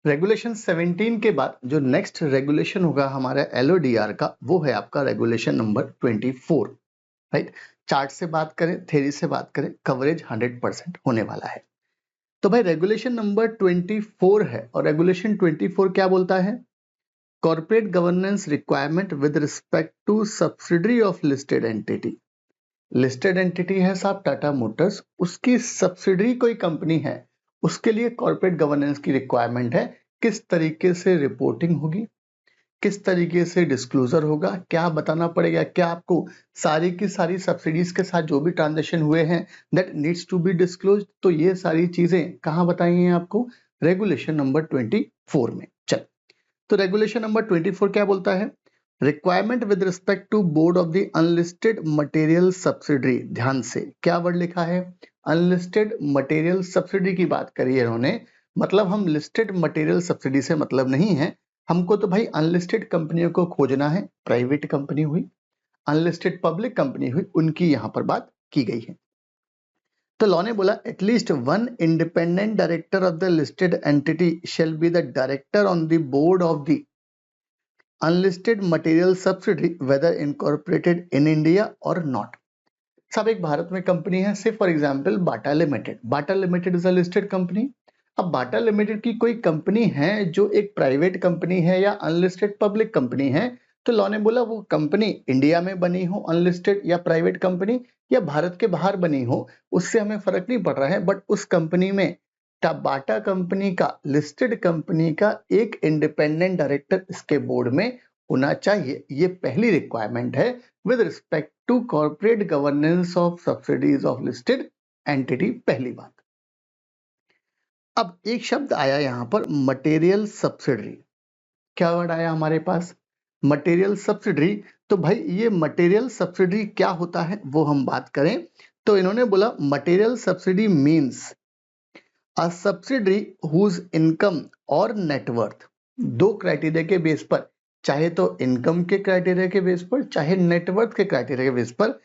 Regulation 17 के बाद जो नेक्स्ट रेगुलेशन होगा हमारा एलओडीआर का, वो है आपका रेगुलेशन नंबर 24, राइट। चार्ट से बात करें, थ्योरी से बात करें, कवरेज 100% होने वाला है। तो भाई रेगुलेशन नंबर 24 है, और रेगुलेशन 24 क्या बोलता है? Corporate governance requirement with respect to subsidiary of listed entity. Listed entity है साहब टाटा मोटर्स, उसकी सब्सिडरी कोई कंपनी है, उसके लिए कॉर्पोरेट गवर्नेंस की रिक्वायरमेंट है। किस तरीके से रिपोर्टिंग होगी, किस तरीके से डिस्क्लोजर होगा, क्या बताना पड़ेगा, क्या आपको सारी की सारी सब्सिडीज के साथ जो भी ट्रांजेक्शन हुए हैं that needs to be disclose. तो ये सारी चीजें कहाँ बताई हैं आपको? रेगुलेशन नंबर 24 में। चल, तो रेगुलेशन नंबर 24 क्या बोलता है? Requirement with respect to board of the unlisted material subsidiary. ध्यान से क्या वर्ड लिखा है? अनलिस्टेड मटेरियल सब्सिडी की बात करी है इन्होंने। मतलब हम लिस्टेड मटेरियल सब्सिडी से मतलब नहीं है हमको, तो भाई अनलिस्टेड कंपनियों को खोजना है। प्राइवेट कंपनी हुई, अनलिस्टेड पब्लिक कंपनी हुई, उनकी यहां पर बात की गई है। तो लॉ ने बोला at least one independent director of the listed entity shall be the director on the board of the unlisted material subsidy weather incorporated in India और नॉट। सब एक भारत में कंपनी है, से for example Bata limited. Bata limited is a listed company. अब बाटा limited की कोई company है जो एक प्राइवेट कंपनी है या अनलिस्टेड पब्लिक कंपनी है, तो लॉ ने बोला वो कंपनी इंडिया में बनी हो अनलिस्टेड या प्राइवेट कंपनी, या भारत के बाहर बनी हो, उससे हमें फर्क नहीं पड़ रहा है, बट उस कंपनी में बाटा कंपनी का, लिस्टेड कंपनी का एक इंडिपेंडेंट डायरेक्टर इसके बोर्ड में होना चाहिए। ये पहली रिक्वायरमेंट है with respect to corporate governance of subsidies of listed entity. पहली बात। अब एक शब्द आया यहां पर मटेरियल सब्सिडरी। क्या वर्ड आया हमारे पास? Material subsidiary. तो भाई ये मटेरियल सब्सिडरी क्या होता है वो हम बात करें, तो इन्होंने बोला material subsidy means a subsidiary whose income और नेटवर्थ, दो क्राइटेरिया के बेस पर, चाहे तो इनकम के क्राइटेरिया के बेस पर, चाहे नेटवर्थ के क्राइटेरिया के बेस पर,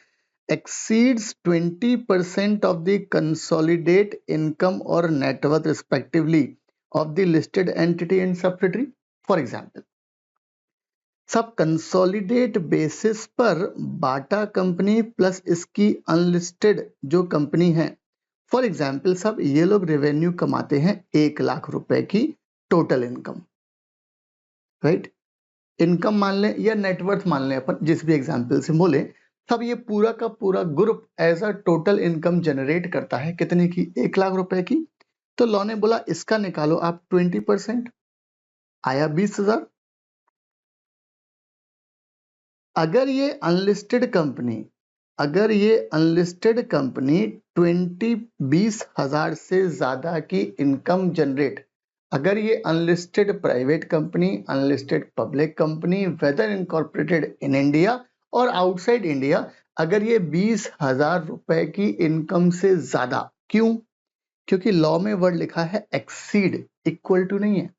exceeds 20% of the consolidate income or net worth respectively of the listed entity and subsidiary. For example, सब कंसोलिडेट बेसिस पर बाटा कंपनी प्लस इसकी अनलिस्टेड जो कंपनी है, फॉर एग्जाम्पल सब ये लोग रेवेन्यू कमाते हैं 1 लाख रुपए की टोटल इनकम, राइट। इनकम मान लें या नेटवर्थ मान लें अपन, जिस भी एग्जाम्पल से बोले, सब ये पूरा का पूरा group as a total income generate करता है कितने की? 1 लाख रुपए की। तो लॉ ने बोला इसका निकालो आप 20%, आया 20,000। अगर ये अनलिस्टेड कंपनी, अगर ये अनलिस्टेड कंपनी 20,000 से ज्यादा की इनकम जनरेट, अगर ये unlisted private company, unlisted public company, weather incorporated in India और आउटसाइड इंडिया, अगर ये 20,000 रुपए की इनकम से ज्यादा, क्यों? क्योंकि लॉ में वर्ड लिखा है एक्सीड, इक्वल टू नहीं है।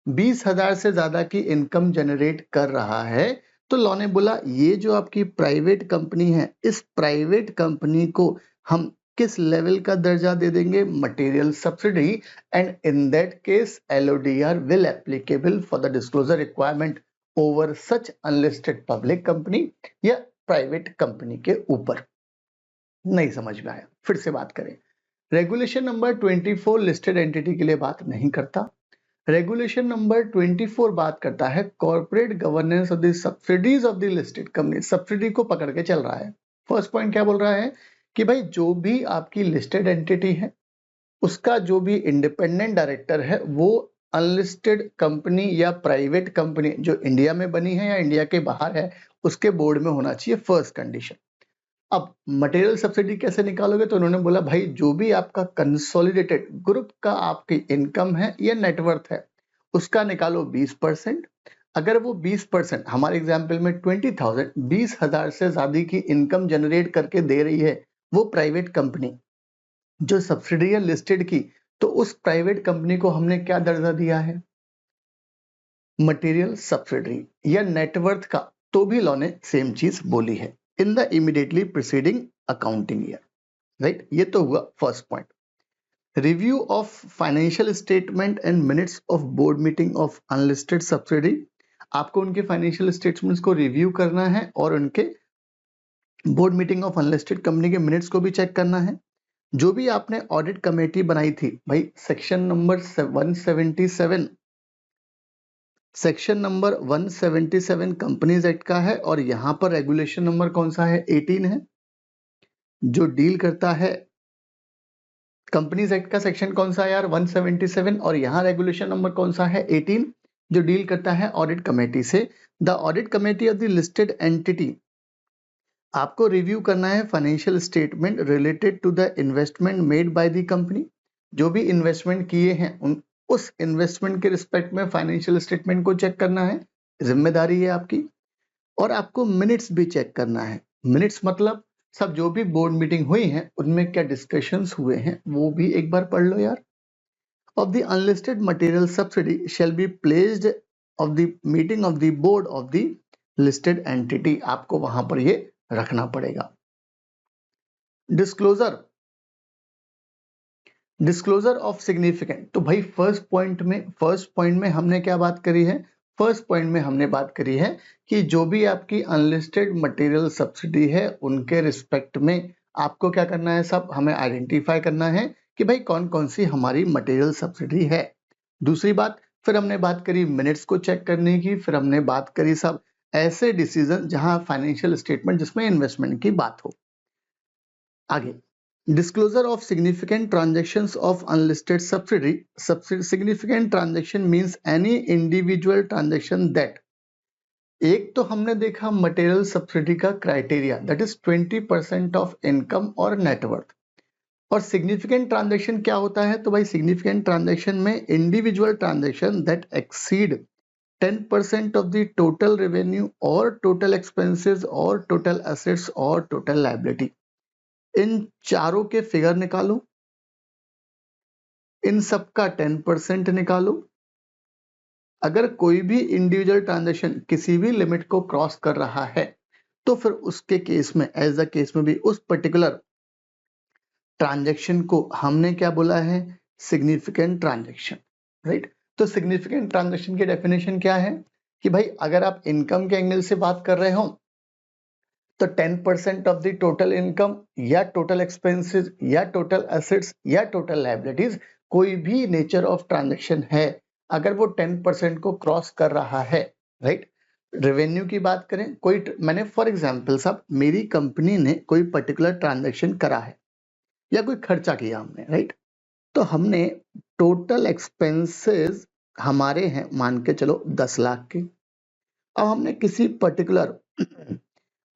20,000 से ज्यादा की इनकम जनरेट कर रहा है, तो लॉ ने बोला ये जो आपकी प्राइवेट कंपनी है, इस प्राइवेट कंपनी को हम किस लेवल का दर्जा दे देंगे? Material subsidy. And in that case LODR will applicable for the disclosure requirement over such unlisted public company या प्राइवेट कंपनी के ऊपर। नहीं समझ में आया? फिर से बात करें। रेगुलेशन नंबर 24 लिस्टेड एंटिटी के लिए बात नहीं करता। रेगुलेशन नंबर 24 बात करता है corporate governance of the subsidies of the listed company. Subsidy को पकड़ के चल रहा है। फर्स्ट पॉइंट क्या बोल रहा है कि भाई जो भी आपकी लिस्टेड एंटिटी है, उसका जो भी इंडिपेंडेंट डायरेक्टर है, वो अनलिस्टेड कंपनी या प्राइवेट कंपनी जो इंडिया में बनी है या इंडिया के बाहर है, उसके बोर्ड में होना चाहिए। First condition. अब मटेरियल सब्सिडी कैसे निकालोगे? तो उन्होंने बोला भाई जो भी आपका कंसोलिडेटेड ग्रुप का आपकी इनकम है या नेटवर्थ है, उसका निकालो 20%। अगर वो 20%, हमारे एग्जाम्पल में 20,000, 20,000 से ज्यादा की इनकम जनरेट करके दे रही है वो प्राइवेट कंपनी जो सब्सिडी है लिस्टेड की, तो उस प्राइवेट कंपनी को हमने क्या दर्जा दिया है? मटेरियल सब्सिडी या नेटवर्थ का। तो भी लॉ ने सेम चीज बोली है in the immediately preceding accounting year, right. ये तो हुआ first point. Review of financial statement and minutes of board meeting of unlisted subsidy, आपको उनके फाइनेंशियल स्टेटमेंट्स को रिव्यू करना है और उनके board meeting of unlisted company के मिनट्स को भी चेक करना है। जो भी आपने ऑडिट कमेटी बनाई थी भाई, सेक्शन नंबर 177 कंपनीज एक्ट का है और यहाँ पर रेगुलेशन नंबर कौन सा है, 18 है, जो डील करता है कंपनीज एक्ट का सेक्शन कौन सा है यार, 177, और यहाँ रेगुलेशन नंबर कौन सा है, 18, जो डील करता है ऑडिट कमेटी से। The audit committee of the listed entity, आपको रिव्यू करना है financial statement related to the investment made by the company, जो भी इन्वेस्टमेंट किए हैं उस इन्वेस्टमेंट के रिस्पेक्ट में फाइनेंशियल स्टेटमेंट को चेक करना है, जिम्मेदारी है आपकी। और आपको मिनट्स भी चेक करना है। मिनट्स मतलब सब जो भी बोर्ड मीटिंग हुई है उनमें क्या डिस्कशंस हुए हैं वो भी एक बार पढ़ लो यार। Of the unlisted material subsidy shall be placed of the meeting of the board of the listed entity, आपको वहां पर ये रखना पड़ेगा। डिस्क्लोजर ऑफ सिग्निफिकेंट, तो भाई फर्स्ट पॉइंट में हमने क्या बात करी है, फर्स्ट पॉइंट में हमने बात करी है कि जो भी आपकी अनलिस्टेड मटेरियल सब्सिडी है उनके रिस्पेक्ट में आपको क्या करना है, सब हमें आइडेंटिफाई करना है कि भाई कौन कौन सी हमारी मटेरियल सब्सिडी है। दूसरी बात, फिर हमने बात करी मिनट्स को चेक करने की, फिर हमने बात करी सब ऐसे डिसीजन जहां फाइनेंशियल स्टेटमेंट जिसमें इन्वेस्टमेंट की बात हो। आगे, disclosure of significant transactions of unlisted subsidiary. Significant transaction means any individual transaction that, एक तो हमने देखा मटेरियल सब्सिडी का criteria, that is 20% of income और नेटवर्थ। और सिग्निफिकेंट ट्रांजेक्शन क्या होता है, तो भाई सिग्निफिकेंट ट्रांजेक्शन में individual transaction that exceed 10% of the total revenue और टोटल एक्सपेंसेस और टोटल एसेट्स और टोटल लायबिलिटी। इन चारों के फिगर निकालो, इन सबका 10% निकालो। अगर कोई भी इंडिविजुअल ट्रांजैक्शन किसी भी लिमिट को क्रॉस कर रहा है तो फिर उसके केस में, एज द केस में भी, उस पर्टिकुलर ट्रांजैक्शन को हमने क्या बोला है, सिग्निफिकेंट ट्रांजैक्शन, राइट। तो सिग्निफिकेंट ट्रांजैक्शन की डेफिनेशन क्या है कि भाई अगर आप इनकम के एंगल से बात कर रहे हो तो 10% ऑफ द टोटल इनकम या टोटल एक्सपेंसेस या टोटल एसेट्स या टोटल लायबिलिटीज, कोई भी नेचर ऑफ ट्रांजैक्शन है अगर वो 10% को क्रॉस कर रहा है, राइट। रेवेन्यू की बात करें, कोई मैंने फॉर एग्जांपल साहब मेरी कंपनी ने कोई पर्टिकुलर ट्रांजैक्शन करा है या कोई खर्चा किया हमने, राइट। तो हमने टोटल एक्सपेंसेस हमारे हैं मान के चलो 10 लाख के। अब हमने किसी पर्टिकुलर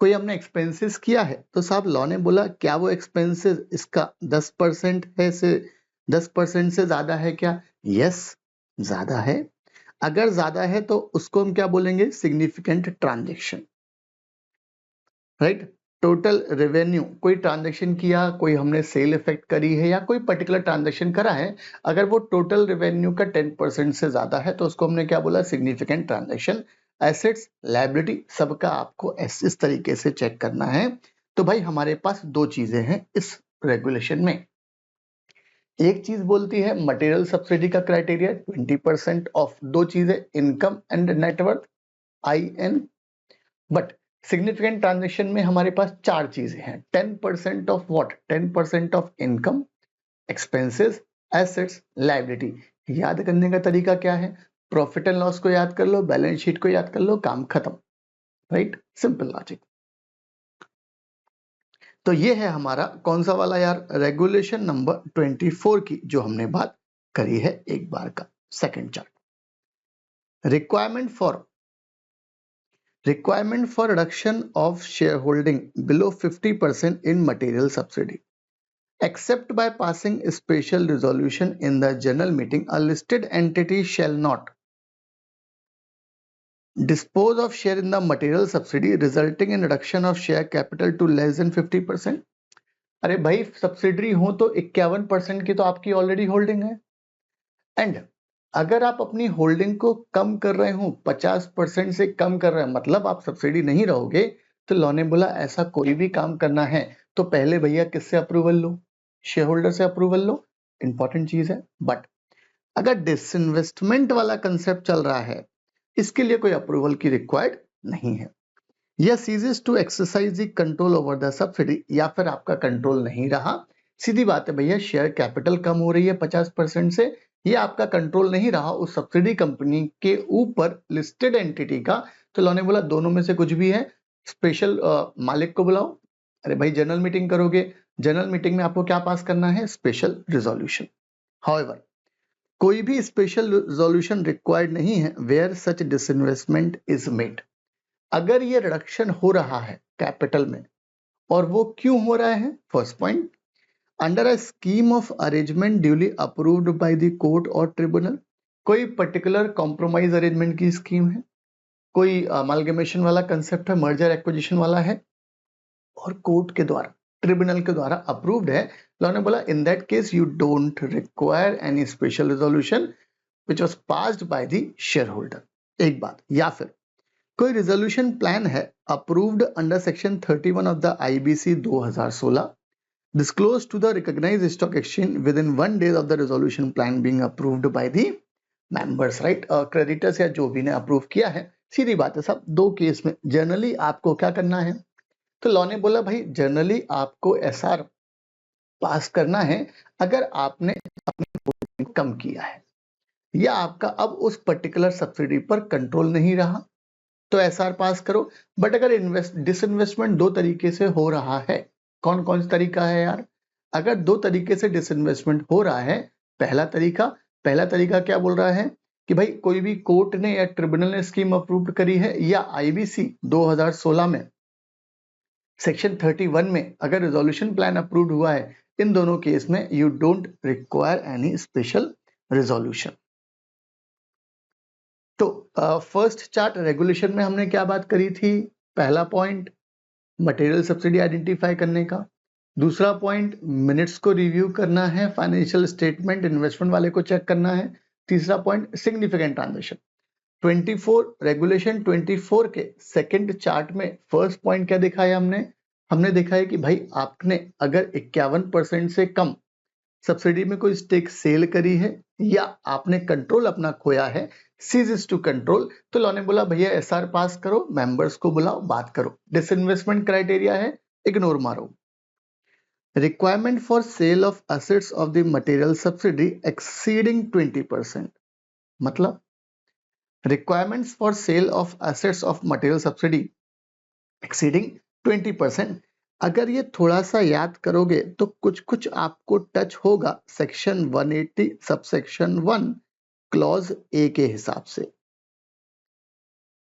कोई हमने एक्सपेंसेस किया है तो साहब लॉ ने बोला क्या वो एक्सपेंसेस इसका 10% है, से 10% से ज्यादा है क्या, यस ज्यादा है। अगर ज्यादा है तो उसको हम क्या बोलेंगे, significant transaction, right. Total revenue, कोई ट्रांजैक्शन किया, कोई हमने सेल इफेक्ट करी है या कोई पर्टिकुलर ट्रांजैक्शन करा है, अगर वो टोटल रेवेन्यू का 10% से ज्यादा है तो उसको हमने क्या बोला, सिग्निफिकेंट ट्रांजैक्शन। एसेट्स लायबिलिटी सबका आपको इस तरीके से चेक करना है। तो भाई हमारे पास दो चीजें हैं इस रेगुलेशन में। एक चीज बोलती है मटेरियल सब्सिडी का क्राइटेरिया 20% ऑफ, दो चीजें income and net worth IN। But significant transaction में हमारे पास चार चीजें हैं, 10% of what, 10% of income, expenses, assets, liability. याद करने का तरीका क्या है, प्रॉफिट एंड लॉस को याद कर लो, बैलेंस शीट को याद कर लो, काम खत्म, राइट, सिंपल लॉजिक। तो ये है हमारा कौन सा वाला यार, रेगुलेशन नंबर 24 की जो हमने बात करी है एक बार का। Second chart, requirement for reduction of share holding below 50% in material subsidy except by passing a special resolution in the general meeting, a listed entity shall not dispose of share in the material subsidy resulting in reduction of share capital to less than 50%। अरे भाई subsidiary हो तो 51% की तो आपकी already holding है, and अगर आप अपनी होल्डिंग को कम कर रहे हो, 50% से कम कर रहे हैं, मतलब आप सब्सिडी नहीं रहोगे, तो लॉ ने बोला ऐसा कोई भी काम करना है तो पहले भैया किससे अप्रूवल लो, शेयर होल्डर से अप्रूवल लो। इंपॉर्टेंट चीज है। बट अगर डिसइन्वेस्टमेंट वाला कंसेप्ट चल रहा है, इसके लिए कोई अप्रूवल की रिक्वायर्ड नहीं है। या ceases to exercise the control over the subsidy, या फिर आपका कंट्रोल नहीं रहा, सीधी बात है भैया, शेयर कैपिटल कम हो रही है 50% से, ये आपका कंट्रोल नहीं रहा उस सब्सिडी कंपनी के ऊपर लिस्टेड एंटिटी का, तो लॉ ने बोला दोनों में से कुछ भी है, स्पेशल मालिक को बुलाओ। अरे भाई जनरल मीटिंग करोगे, जनरल मीटिंग में आपको क्या पास करना है, स्पेशल रिजोल्यूशन। हाउएवर कोई भी स्पेशल रिजोल्यूशन रिक्वायर्ड नहीं है where such disinvestment is made. अगर ये रिडक्शन हो रहा है कैपिटल में, और वो क्यों हो रहा है, first point, under a scheme of arrangement duly approved by the court और ट्रिब्यूनल, कोई पर्टिकुलर कॉम्प्रोमाइज अरेंजमेंट की स्कीम है, कोई अमालगमेशन वाला कंसेप्ट है, मर्जर एक्विजिशन वाला है, और कोर्ट के द्वारा, ट्रिब्यूनल के द्वारा अप्रूव्ड है, लॉ ने बोला इन that case you don't require any special resolution which was passed by the share holder. एक बात, या फिर कोई रिजोल्यूशन प्लान है approved under section 31 of the IBC 2016, disclosed to the recognized stock exchange within 1 day of the resolution plan being approved by the members, right? Creditors या जो भी ने अप्रूव किया है, सीधी बात है साहब, दो केस में जनरली आपको क्या करना है, तो लॉ ने बोला भाई जनरली आपको एसआर पास करना है अगर आपने अपनी होल्डिंग कम किया है, या आपका अब उस पर्टिकुलर सब्सिडी पर कंट्रोल नहीं रहा, तो एसआर पास करो। बट अगर डिसइन्वेस्टमेंट दो तरीके से हो रहा है, कौन कौन सा तरीका है यार, अगर दो तरीके से डिसइन्वेस्टमेंट हो रहा है, पहला तरीका क्या बोल रहा है कि भाई कोई भी कोर्ट ने या ट्रिब्यूनल ने स्कीम अप्रूव करी है, या आईबीसी 2016 में सेक्शन 31 में अगर रिजोल्यूशन प्लान अप्रूव्ड हुआ है, इन दोनों केस में you don't require any special resolution. तो फर्स्ट चार्ट रेगुलेशन में हमने क्या बात करी थी, पहला पॉइंट मटेरियल सब्सिडी आइडेंटिफाई करने का, दूसरा पॉइंट मिनट्स को रिव्यू करना है, फाइनेंशियल स्टेटमेंट इन्वेस्टमेंट वाले को चेक करना है, तीसरा पॉइंट सिग्निफिकेंट ट्रांजैक्शन। 24 रेगुलेशन 24 के सेकंड चार्ट में फर्स्ट पॉइंट क्या दिखाया हमने देखा है कि भाई आपने अगर 51% से कम सब्सिडी में कोई स्टेक सेल करी है, या आपने कंट्रोल अपना खोया है, सीजेस टू कंट्रोल, तो लॉ ने बोला भैया एसआर पास करो, मेंबर्स को बुलाओ, बात करो। डिसइन्वेस्टमेंट क्राइटेरिया है, इग्नोर मारो। Requirement for sale of assets of the material subsidy exceeding 20%, मतलब requirements for sale of assets of material subsidy exceeding 20%, अगर ये थोड़ा सा याद करोगे तो कुछ आपको टच होगा सेक्शन 180 सबसेक्शन 1 क्लॉज ए के हिसाब से।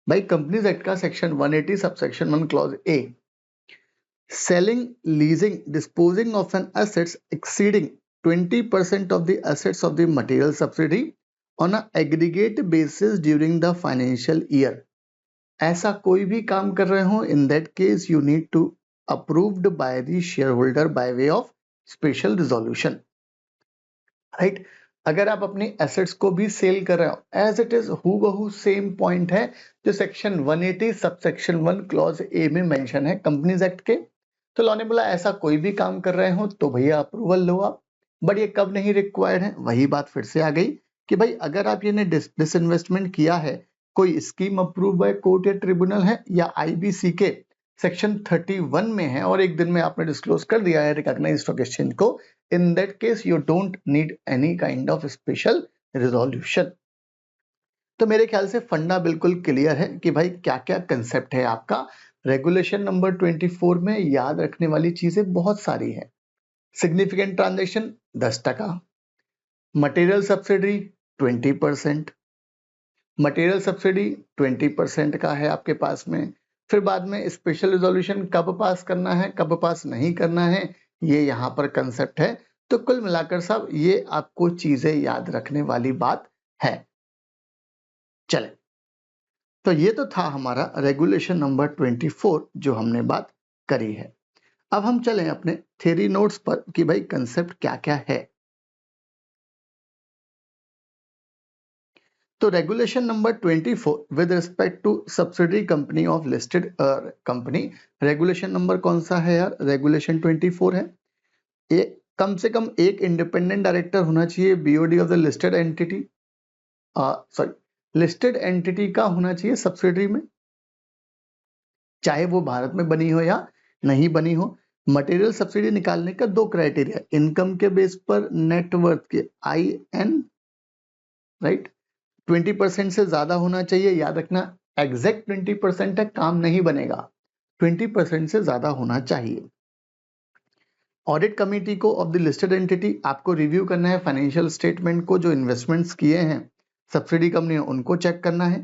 भाई कंपनीज एक्ट का section 180 subsection 1 clause A, selling, leasing, disposing of an assets exceeding 20% of the assets of the material subsidy on a aggregate basis during the financial year. ऐसा कोई भी काम कर रहे हो, in that case you need to approved by the shareholder by way of special resolution, right? अगर आप अपनी एसेट्स को भी सेल कर रहे हो, एज इट इज हूबहू सेम पॉइंट है जो सेक्शन 180 सबसेक्शन 1 क्लॉज ए में मेंशन है कंपनीज एक्ट के, तो लॉ ने बोला ऐसा कोई भी काम कर रहे हो तो भैया अप्रूवल लो आप। बट ये कब नहीं रिक्वायर्ड है, वही बात फिर से आ गई कि भाई अगर आप ये डिसइन्वेस्टमेंट किया है, कोई स्कीम अप्रूव बाय कोर्ट या ट्रिब्यूनल है, या आईबीसी के सेक्शन 31 में है, और एक दिन में आपने डिस्क्लोज कर दिया है रिकॉग्नाइज्ड स्टॉक एक्सचेंज को, इन that case you don't need any kind of special resolution. तो मेरे ख्याल से फंडा बिल्कुल क्लियर है कि भाई क्या क्या कंसेप्ट है आपका। रेगुलेशन नंबर 24 में याद रखने वाली चीजें बहुत सारी है। Significant transaction 10%, material subsidy 20%, material subsidy 20% का है आपके पास में। फिर बाद में स्पेशल रिजोल्यूशन कब पास करना है, कब पास नहीं करना है, ये यहाँ पर कंसेप्ट है। तो कुल मिलाकर साहब ये आपको चीजें याद रखने वाली बात है। चले, तो ये तो था हमारा रेगुलेशन नंबर 24 जो हमने बात करी है। अब हम चलें अपने थ्योरी नोट्स पर कि भाई कंसेप्ट क्या क्या है। तो regulation number 24 with respect to subsidiary company of listed company, regulation number कौन सा है यार, रेगुलेशन 24 है। कम से कम एक इंडिपेंडेंट डायरेक्टर होना चाहिए BOD of the listed entity, sorry listed entity का होना चाहिए सब्सिडरी में, चाहे वो भारत में बनी हो या नहीं बनी हो। मटेरियल सब्सिडी निकालने का दो क्राइटेरिया, इनकम के बेस पर नेटवर्थ के IN, राइट, 20% से ज्यादा होना चाहिए, याद रखना एग्जैक्ट 20% है, काम नहीं बनेगा, 20% से ज्यादा होना चाहिए। ऑडिट कमेटी को ऑफ द लिस्टेड एंटिटी आपको रिव्यू करना है फाइनेंशियल स्टेटमेंट को, जो इन्वेस्टमेंट्स किए हैं सब्सिडी कंपनी उनको चेक करना है।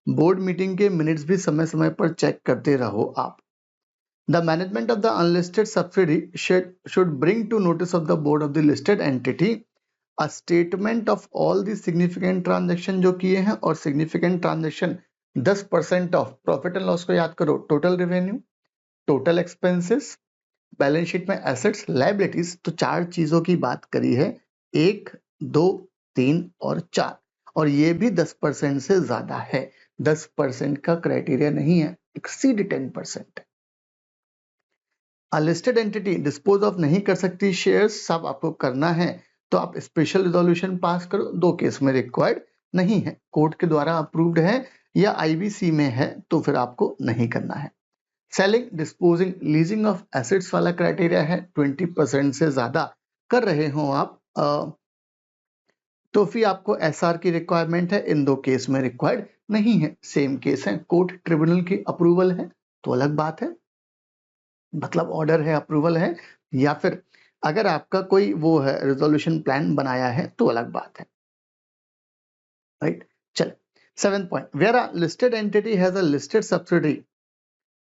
बोर्ड मीटिंग के मिनट्स भी समय समय पर चेक करते रहो आप। The management of the unlisted subsidy should bring to notice of the board of the listed entity a statement of all the significant transaction जो किए हैं, और significant transaction 10% of profit and loss को याद करो, total revenue, total expenses, balance sheet में assets liabilities. तो 4 चीजों की बात करी है, 1, 2, 3 और 4, और ये भी 10% से ज्यादा है, 10% का क्राइटेरिया नहीं है, एक्सीड 10% है। अनलिस्टेड एंटिटी डिस्पोज ऑफ नहीं कर सकती शेयर्स, सब आपको करना है तो आप स्पेशल रिजोल्यूशन पास करो। 2 केस में रिक्वायर्ड नहीं है, कोर्ट के द्वारा अप्रूव्ड है या IBC में है तो फिर आपको नहीं करना है। Selling, disposing, leasing of assets वाला क्राइटेरिया है, 20% से ज्यादा कर रहे हो आप तो फिर आपको SR की रिक्वायरमेंट है। इन 2 केस में रिक्वायर्ड नहीं है, सेम केस है, कोर्ट ट्रिब्यूनल की अप्रूवल है तो अलग बात है, मतलब ऑर्डर है, अप्रूवल है, या फिर अगर आपका कोई वो है रिजोल्यूशन प्लान बनाया है तो अलग बात है, राइट। चल 7th point, where a listed entity has a listed subsidy,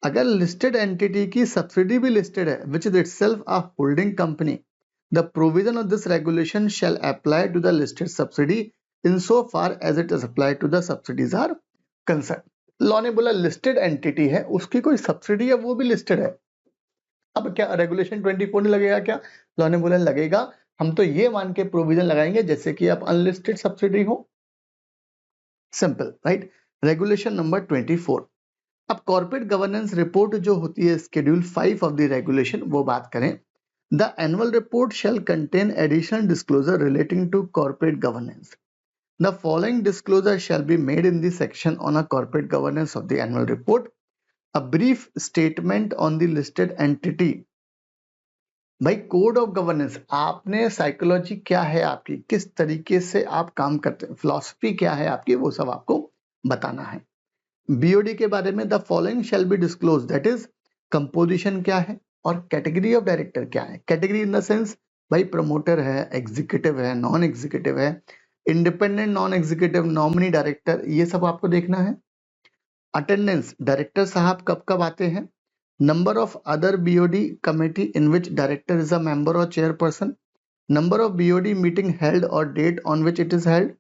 अगर लिस्टेड एंटिटी की सब्सिडी भी लिस्टेड है which is itself a holding company, the provision of this regulation shall apply to the listed subsidy in so far as it is apply to the subsidies are concern. Law ने बोला listed entity है, उसकी कोई subsidy है वो भी listed है। अब क्या रेगुलेशन 24 नहीं लगेगा क्या? लॉ ने बोला लगेगा, हम तो ये मान के प्रोविजन लगाएंगे जैसे कि आप अनलिस्टेड सब्सिडी हो, सिंपल, राइट। Regulation number 24। अब कॉर्पोरेट गवर्नेंस रिपोर्ट जो होती है शेड्यूल 5 ऑफ द रेगुलेशन, वो बात करें, the annual report shall contain additional disclosure relating to corporate governance. The following disclosure shall be made in the section on a corporate governance of the annual report, a brief statement on the listed entity. भाई code of governance, आपने psychology क्या है आपकी, किस तरीके से आप काम करते हैं, फिलॉसफी क्या है आपकी, वो सब आपको बताना है। बीओडी के बारे में the following shall be disclose, that is composition क्या है और कैटेगरी ऑफ डायरेक्टर क्या है। कैटेगरी इन द सेंस भाई प्रमोटर है, एग्जीक्यूटिव है, नॉन एग्जीक्यूटिव है, independent non executive, nominee director, ये सब आपको देखना है। अटेंडेंस, डायरेक्टर साहब कब कब आते हैं। Number of other BOD committee in which director is a member और chairperson, number of BOD meeting held और date on which it is held,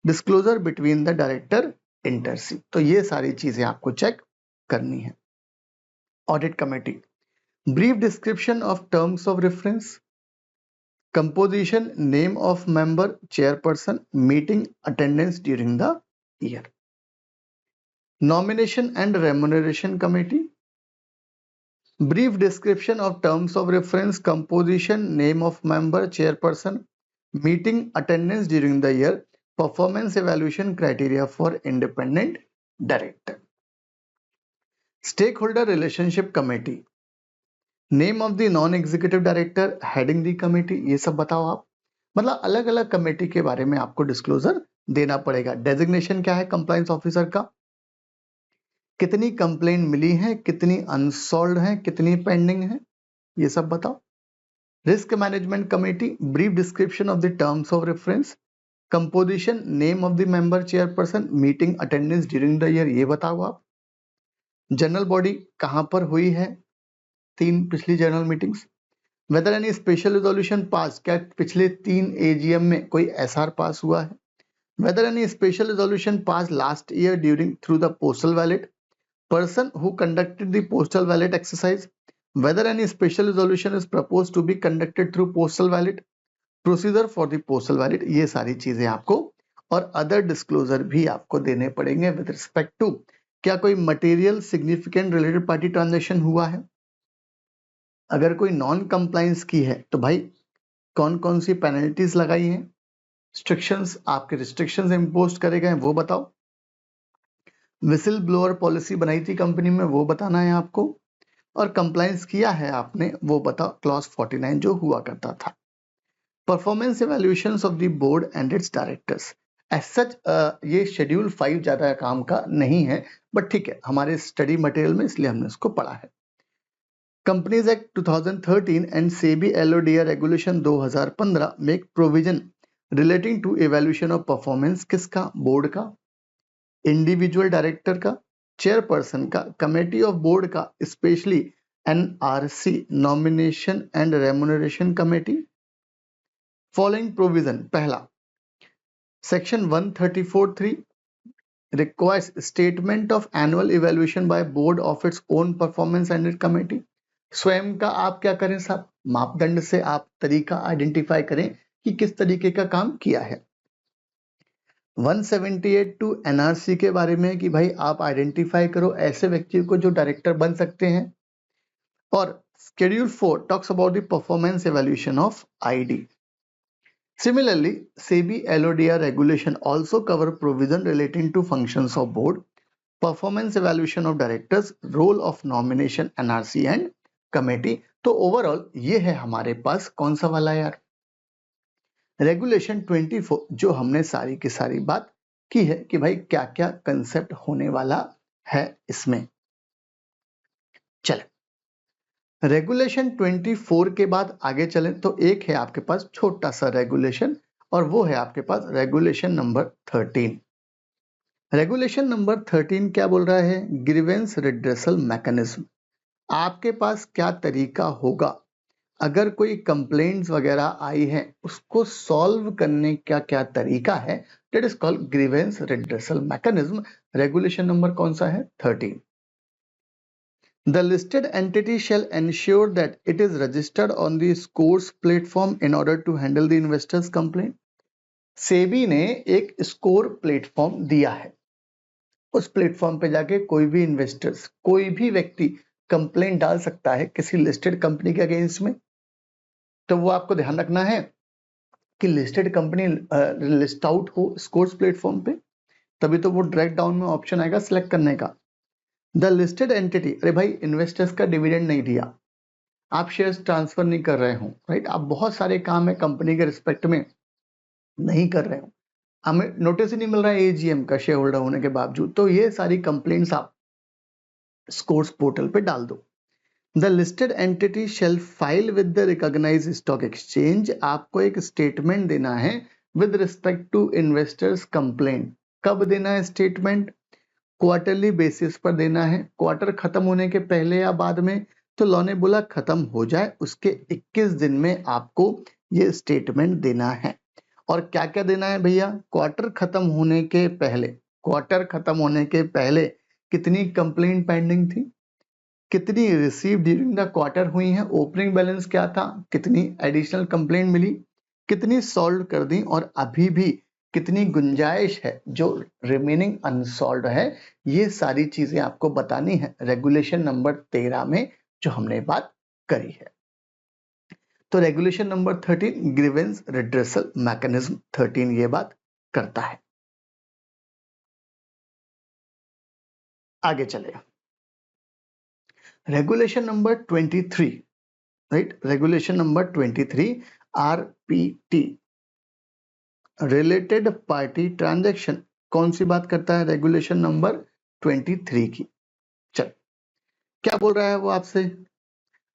disclosure between the director inter se. तो ये सारी चीजें आपको चेक करनी है। Audit committee, brief description of terms of reference, composition, name of member, chairperson, meeting, attendance during the year. Nomination and remuneration committee, brief description of terms of reference, composition, name of member, chairperson, meeting, attendance during the year, performance evaluation criteria for independent director. Stakeholder relationship committee, name of the non-executive director, heading the committee, ये सब बताओ आप। मतलब अलग अलग committee के बारे में आपको डिस्क्लोजर देना पड़ेगा। डेजिग्नेशन क्या है कंप्लायंस ऑफिसर का, कितनी कंप्लेंट मिली है, कितनी अनसॉल्व है, कितनी पेंडिंग है, ये सब बताओ। Risk management committee, brief description of the terms of reference, composition, name of the member, chairperson, meeting, attendance during the year, ये बताओ आप। जनरल बॉडी कहां पर हुई है, 3 पिछली general meetings. Whether any special resolution pass, क्या पिछले 3 AGM में कोई SR पास हुआ है। Whether any special resolution pass last year during through the postal ballot, person who conducted the postal ballot exercise, whether any special resolution is proposed to be conducted through postal ballot, procedure for the postal ballot, ये सारी चीजें आपको, और other disclosure भी आपको देने पड़ेंगे with respect to क्या कोई material significant related party transaction हुआ है। अगर कोई नॉन कंप्लायंस की है तो भाई कौन कौन सी पेनल्टीज लगाई हैं, रिस्ट्रिक्शंस, आपके रिस्ट्रिक्शंस इम्पोज करे गए वो बताओ, विसिल ब्लोअर पॉलिसी बनाई थी कंपनी में वो बताना है आपको, और कंप्लायंस किया है आपने वो बताओ, क्लॉज 49 जो हुआ करता था। Performance evaluations of the board and its directors, as such ये शेड्यूल 5 ज्यादा काम का नहीं है, बट ठीक है हमारे स्टडी मटेरियल में, इसलिए हमने इसको पढ़ा है। Companies act 2013 and SEBI LODR regulation 2015 make provision relating to evaluation of performance, किसका, बोर्ड का, इंडिविजुअल डायरेक्टर का, चेयरपर्सन का, कमेटी ऑफ बोर्ड का, specially NRC nomination and remuneration committee. Following provision, पहला section 134(3) requires statement of annual evaluation by board of its own performance and its committee। स्वयं का आप क्या करें साहब, मापदंड से आप तरीका आइडेंटिफाई करें कि किस तरीके का काम किया है। 178 एनआरसी के बारे में कि भाई आप आइडेंटिफाई करो ऐसे व्यक्ति को जो डायरेक्टर बन सकते हैं, और schedule 4 talks about the performance evaluation of ID. Similarly, SEBI LODR regulation also cover provision relating to functions of board, performance evaluation of directors, role of nomination NRC and committee। तो overall ये है हमारे पास कौन सा वाला यार, regulation 24, जो हमने सारी की सारी बात की है कि भाई क्या क्या कंसेप्ट होने वाला है इसमें। चले रेगुलेशन 24 के बाद आगे चलें तो एक है आपके पास छोटा सा रेगुलेशन, और वो है आपके पास रेगुलेशन नंबर 13। रेगुलेशन नंबर 13 क्या बोल रहा है, ग्रीवेंस रिड्रेसल मैकेनिज्म। आपके पास क्या तरीका होगा अगर कोई कंप्लेंट्स वगैरह आई है उसको सॉल्व करने का क्या तरीका है, that is called grievance redressal mechanism. Regulation number कौन सा है, 13। The listed entity shall ensure that it is registered on the scores platform in order to handle the investors complaint। SEBI ने एक स्कोर प्लेटफॉर्म दिया है, उस प्लेटफॉर्म पे जाके कोई भी इन्वेस्टर्स, कोई भी व्यक्ति कंप्लेंट डाल सकता है किसी लिस्टेड कंपनी के अगेंस्ट में। तो वो आपको ध्यान रखना है कि लिस्टेड कंपनी लिस्ट आउट हो स्कोर्स प्लेटफॉर्म पे, तभी तो वो डायरेक्ट डाउन में ऑप्शन आएगा सिलेक्ट करने का। द लिस्टेड एंटिटी, अरे भाई इन्वेस्टर्स का डिविडेंड नहीं दिया, आप शेयर्स ट्रांसफर नहीं कर रहे हो, राइट, आप बहुत सारे काम है कंपनी के रिस्पेक्ट में नहीं कर रहे हो, हमें नोटिस ही नहीं मिल रहा है एजीएम का शेयर होल्डर होने के बावजूद, तो ये सारी कंप्लेंट्स आप स्कोर्स पोर्टल पे डाल दो। The listed entity shall file with the recognised stock exchange, आपको एक स्टेटमेंट देना है with respect to investors complaint. कब देना है स्टेटमेंट, क्वार्टरली बेसिस पर देना है, क्वार्टर खत्म होने के पहले या बाद में, तो लॉ ने बोला खत्म हो जाए उसके 21 दिन में आपको ये स्टेटमेंट देना है। और क्या क्या देना है भैया, क्वार्टर खत्म होने के पहले, क्वार्टर खत्म होने के पहले कितनी कंप्लेंट पेंडिंग थी, कितनी रिसीव ड्यूरिंग द क्वार्टर हुई है, ओपनिंग बैलेंस क्या था, कितनी एडिशनल कंप्लेंट मिली, कितनी सॉल्व कर दी, और अभी भी कितनी गुंजाइश है जो रिमेनिंग अनसॉल्व है, ये सारी चीजें आपको बतानी है रेगुलेशन नंबर 13 में जो हमने बात करी है। तो regulation number 13 grievance redressal mechanism 13 ये बात करता है। आगे चले regulation number 23, right, regulation number 23 RPT, related party transaction, कौन सी बात करता है, रेगुलेशन नंबर 23 की। चल क्या बोल रहा है वो आपसे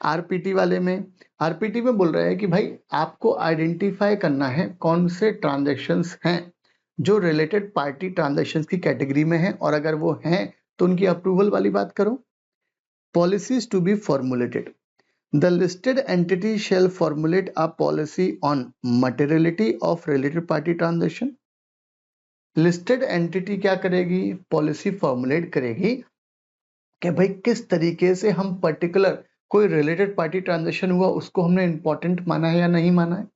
आरपीटी वाले में, आरपीटी में बोल रहा है कि भाई आपको आइडेंटिफाई करना है कौन से ट्रांजैक्शंस हैं जो रिलेटेड पार्टी ट्रांजैक्शंस की कैटेगरी में हैं, और अगर वो हैं तो उनकी अप्रूवल वाली बात करो। Policies to be formulated, The listed entity shall formulate a policy on materiality of related party transaction। Listed entity क्या करेगी, पॉलिसी फॉर्मुलेट करेगी कि भाई किस तरीके से हम पर्टिकुलर कोई रिलेटेड पार्टी ट्रांजैक्शन हुआ उसको हमने इंपॉर्टेंट माना है या नहीं माना है,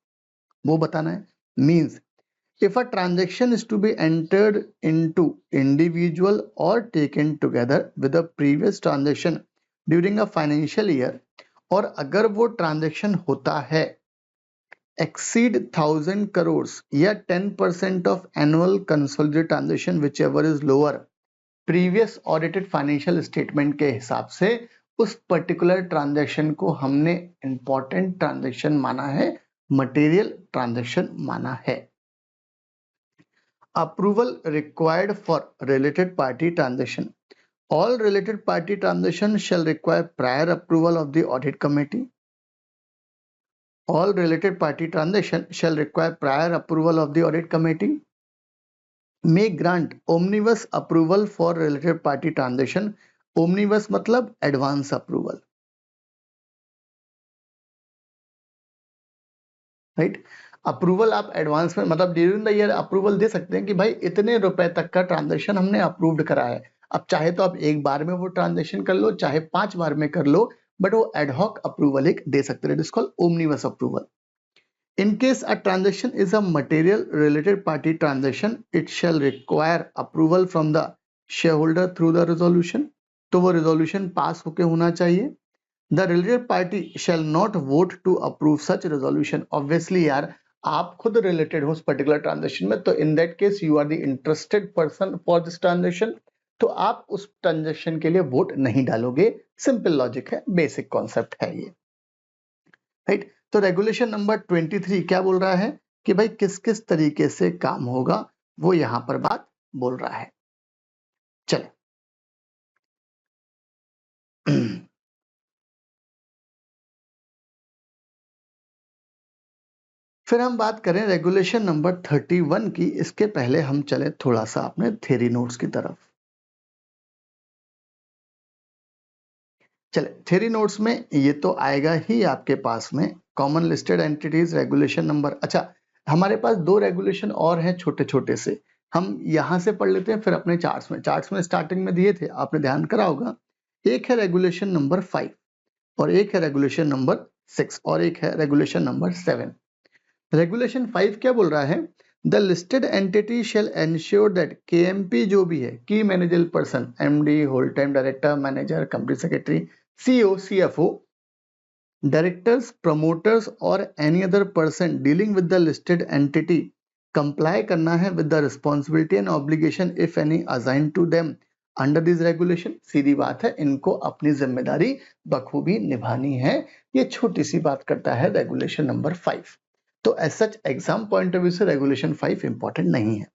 वो बताना है। Means if a transaction is to be entered into individual or taken together with a previous transaction during a financial year, और अगर वो ट्रांजैक्शन होता है exceed 1000 crores या 10% of annual consolidated transaction whichever is lower previous audited financial statement के हिसाब से उस पर्टिकुलर ट्रांजैक्शन को हमने इंपॉर्टेंट ट्रांजैक्शन माना है, मटेरियल ट्रांजैक्शन माना है। Approval required for related party transaction, all related party transactions shall require prior approval of the audit committee. All related party transactions shall require prior approval of the audit committee. May grant omnibus approval for related party transaction. Omnibus मतलब advance approval, right? Approval आप advance में मतलब during the year approval दे सकते हैं कि भाई इतने रुपए तक का ट्रांजैक्शन हमने अप्रूव्ड करा है। अब चाहे तो आप एक बार में वो ट्रांजैक्शन कर लो, चाहे 5 बार में कर लो, बट वो एडहॉक अप्रूवल एक दे सकते हैं। It is called omnibus approval. In case a transaction is a material related party transaction, it shall require approval from the share holder through the resolution. तो वो रेजोल्यूशन पास होके होना चाहिए। The related party shall not vote to approve such resolution. Obviously यार आप खुद related हो उस पर्टिकुलर ट्रांजैक्शन में, तो in that case you are the interested person for this transaction, तो आप उस ट्रांजैक्शन के लिए वोट नहीं डालोगे। सिंपल लॉजिक है, बेसिक कॉन्सेप्ट है ये, राइट। तो रेगुलेशन नंबर 23 क्या बोल रहा है कि भाई किस किस तरीके से काम होगा, वो यहां पर बात बोल रहा है। चले फिर हम बात करें रेगुलेशन नंबर 31 की। इसके पहले हम चले थोड़ा सा अपने थ्योरी नोट्स की तरफ। चले थ्योरी नोट्स में ये तो आएगा ही आपके पास में, common listed entities regulation number. अच्छा, हमारे पास 2 रेगुलेशन और हैं छोटे छोटे से, हम यहां से पढ़ लेते हैं फिर अपने चार्ट्स में स्टार्टिंग में दिए थे, आपने ध्यान करा होगा। एक है रेगुलेशन नंबर 5 और एक है रेगुलेशन नंबर 6 और एक है रेगुलेशन नंबर 7। रेगुलेशन 5 क्या बोल रहा है? The listed entity shall ensure that KMP जो भी है, key manager person, MD, whole time director, manager, company secretary, CEO, CFO, directors, promoters और any other person dealing with the listed entity comply करना है with the responsibility and obligation if any assign to them under this regulation. सीधी बात है, इनको अपनी जिम्मेदारी बखूबी निभानी है। ये छोटी सी बात करता है रेगुलेशन नंबर 5। तो as such exam point of view से रेगुलेशन 5 इंपॉर्टेंट नहीं है।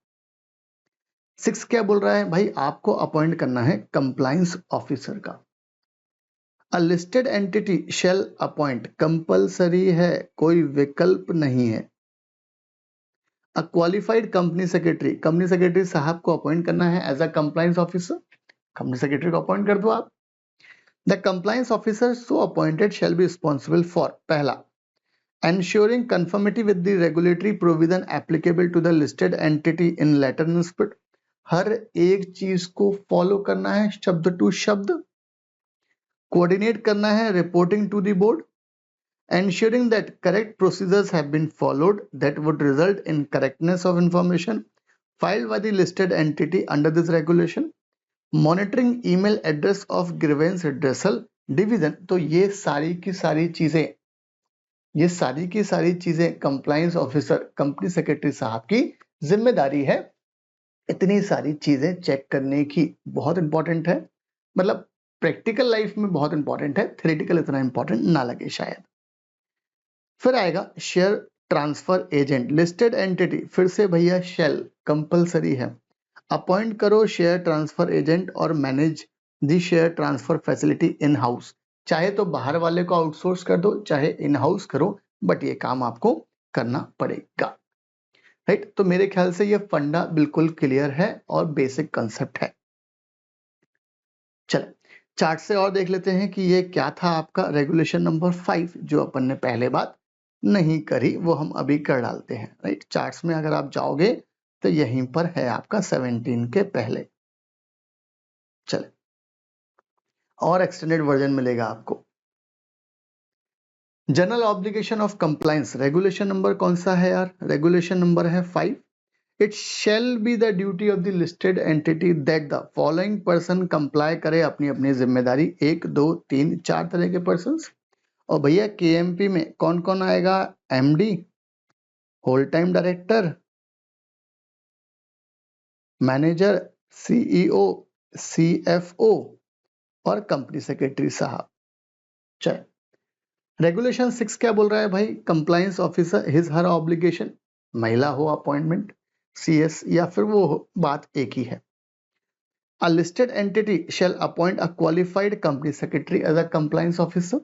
6 क्या बोल रहा है भाई? आपको अपॉइंट करना है कंप्लायंस ऑफिसर का। A listed entity shall appoint, compulsory है, कोई विकल्प नहीं है। अ क्वालिफाइड कंपनी सेक्रेटरी साहब को अपॉइंट करना है as a compliance officer. Company secretary को अपॉइंट कर दो आप। The compliance officer so appointed shall be responsible for, पहला, ensuring conformity with the regulatory provision applicable to the listed entity in letter and spirit। हर एक चीज को follow करना है शब्द टू शब्द। कोऑर्डिनेट करना है reporting to the board. ensuring that correct procedures have been followed that would result in correctness of information filed by the listed entity under this regulation। monitoring email address of grievance redressal division। तो ये सारी की सारी चीजें compliance officer, company secretary साहब की जिम्मेदारी है। इतनी सारी चीजें चेक करने की बहुत इंपॉर्टेंट है, मतलब प्रैक्टिकल लाइफ में बहुत इंपॉर्टेंट है, थ्योरेटिकल इतना इंपॉर्टेंट ना लगे शायद। फिर आएगा share transfer agent, listed entity, फिर से भैया शेल कंपलसरी है। अपॉइंट करो शेयर ट्रांसफर एजेंट और manage the share transfer facility in house. चाहे तो बाहर वाले को आउटसोर्स कर दो, चाहे इन हाउस करो, बट ये काम आपको करना पड़ेगा, राइट। तो मेरे ख्याल से ये फंडा बिल्कुल क्लियर है और बेसिक कंसेप्ट है। चलो चार्ट से और देख लेते हैं कि ये क्या था आपका रेगुलेशन नंबर 5, जो अपन ने पहले बात नहीं करी वो हम अभी कर डालते हैं, राइट। चार्ट्स में अगर आप जाओगे तो यहीं पर है आपका 17 के पहले। चले और एक्सटेंडेड वर्जन मिलेगा आपको। General obligation of compliance, regulation number कौन सा है यार? रेगुलेशन नंबर है 5। It shall be the duty of the listed entity that the following person comply करे अपनी अपनी जिम्मेदारी। 1 2 3 4 तरह के पर्सन। और भैया केएमपी में कौन कौन आएगा? MD, whole time director, manager, CEO, CFO और कंपनी सेक्रेटरी साहब। चल, रेगुलेशन 6 क्या बोल रहा है भाई? Compliance officer his her obligation, महिला हो अपॉइंटमेंट, सीएस या फिर वो हो, बात एक ही है। A listed entity shall appoint a qualified company secretary as a compliance officer.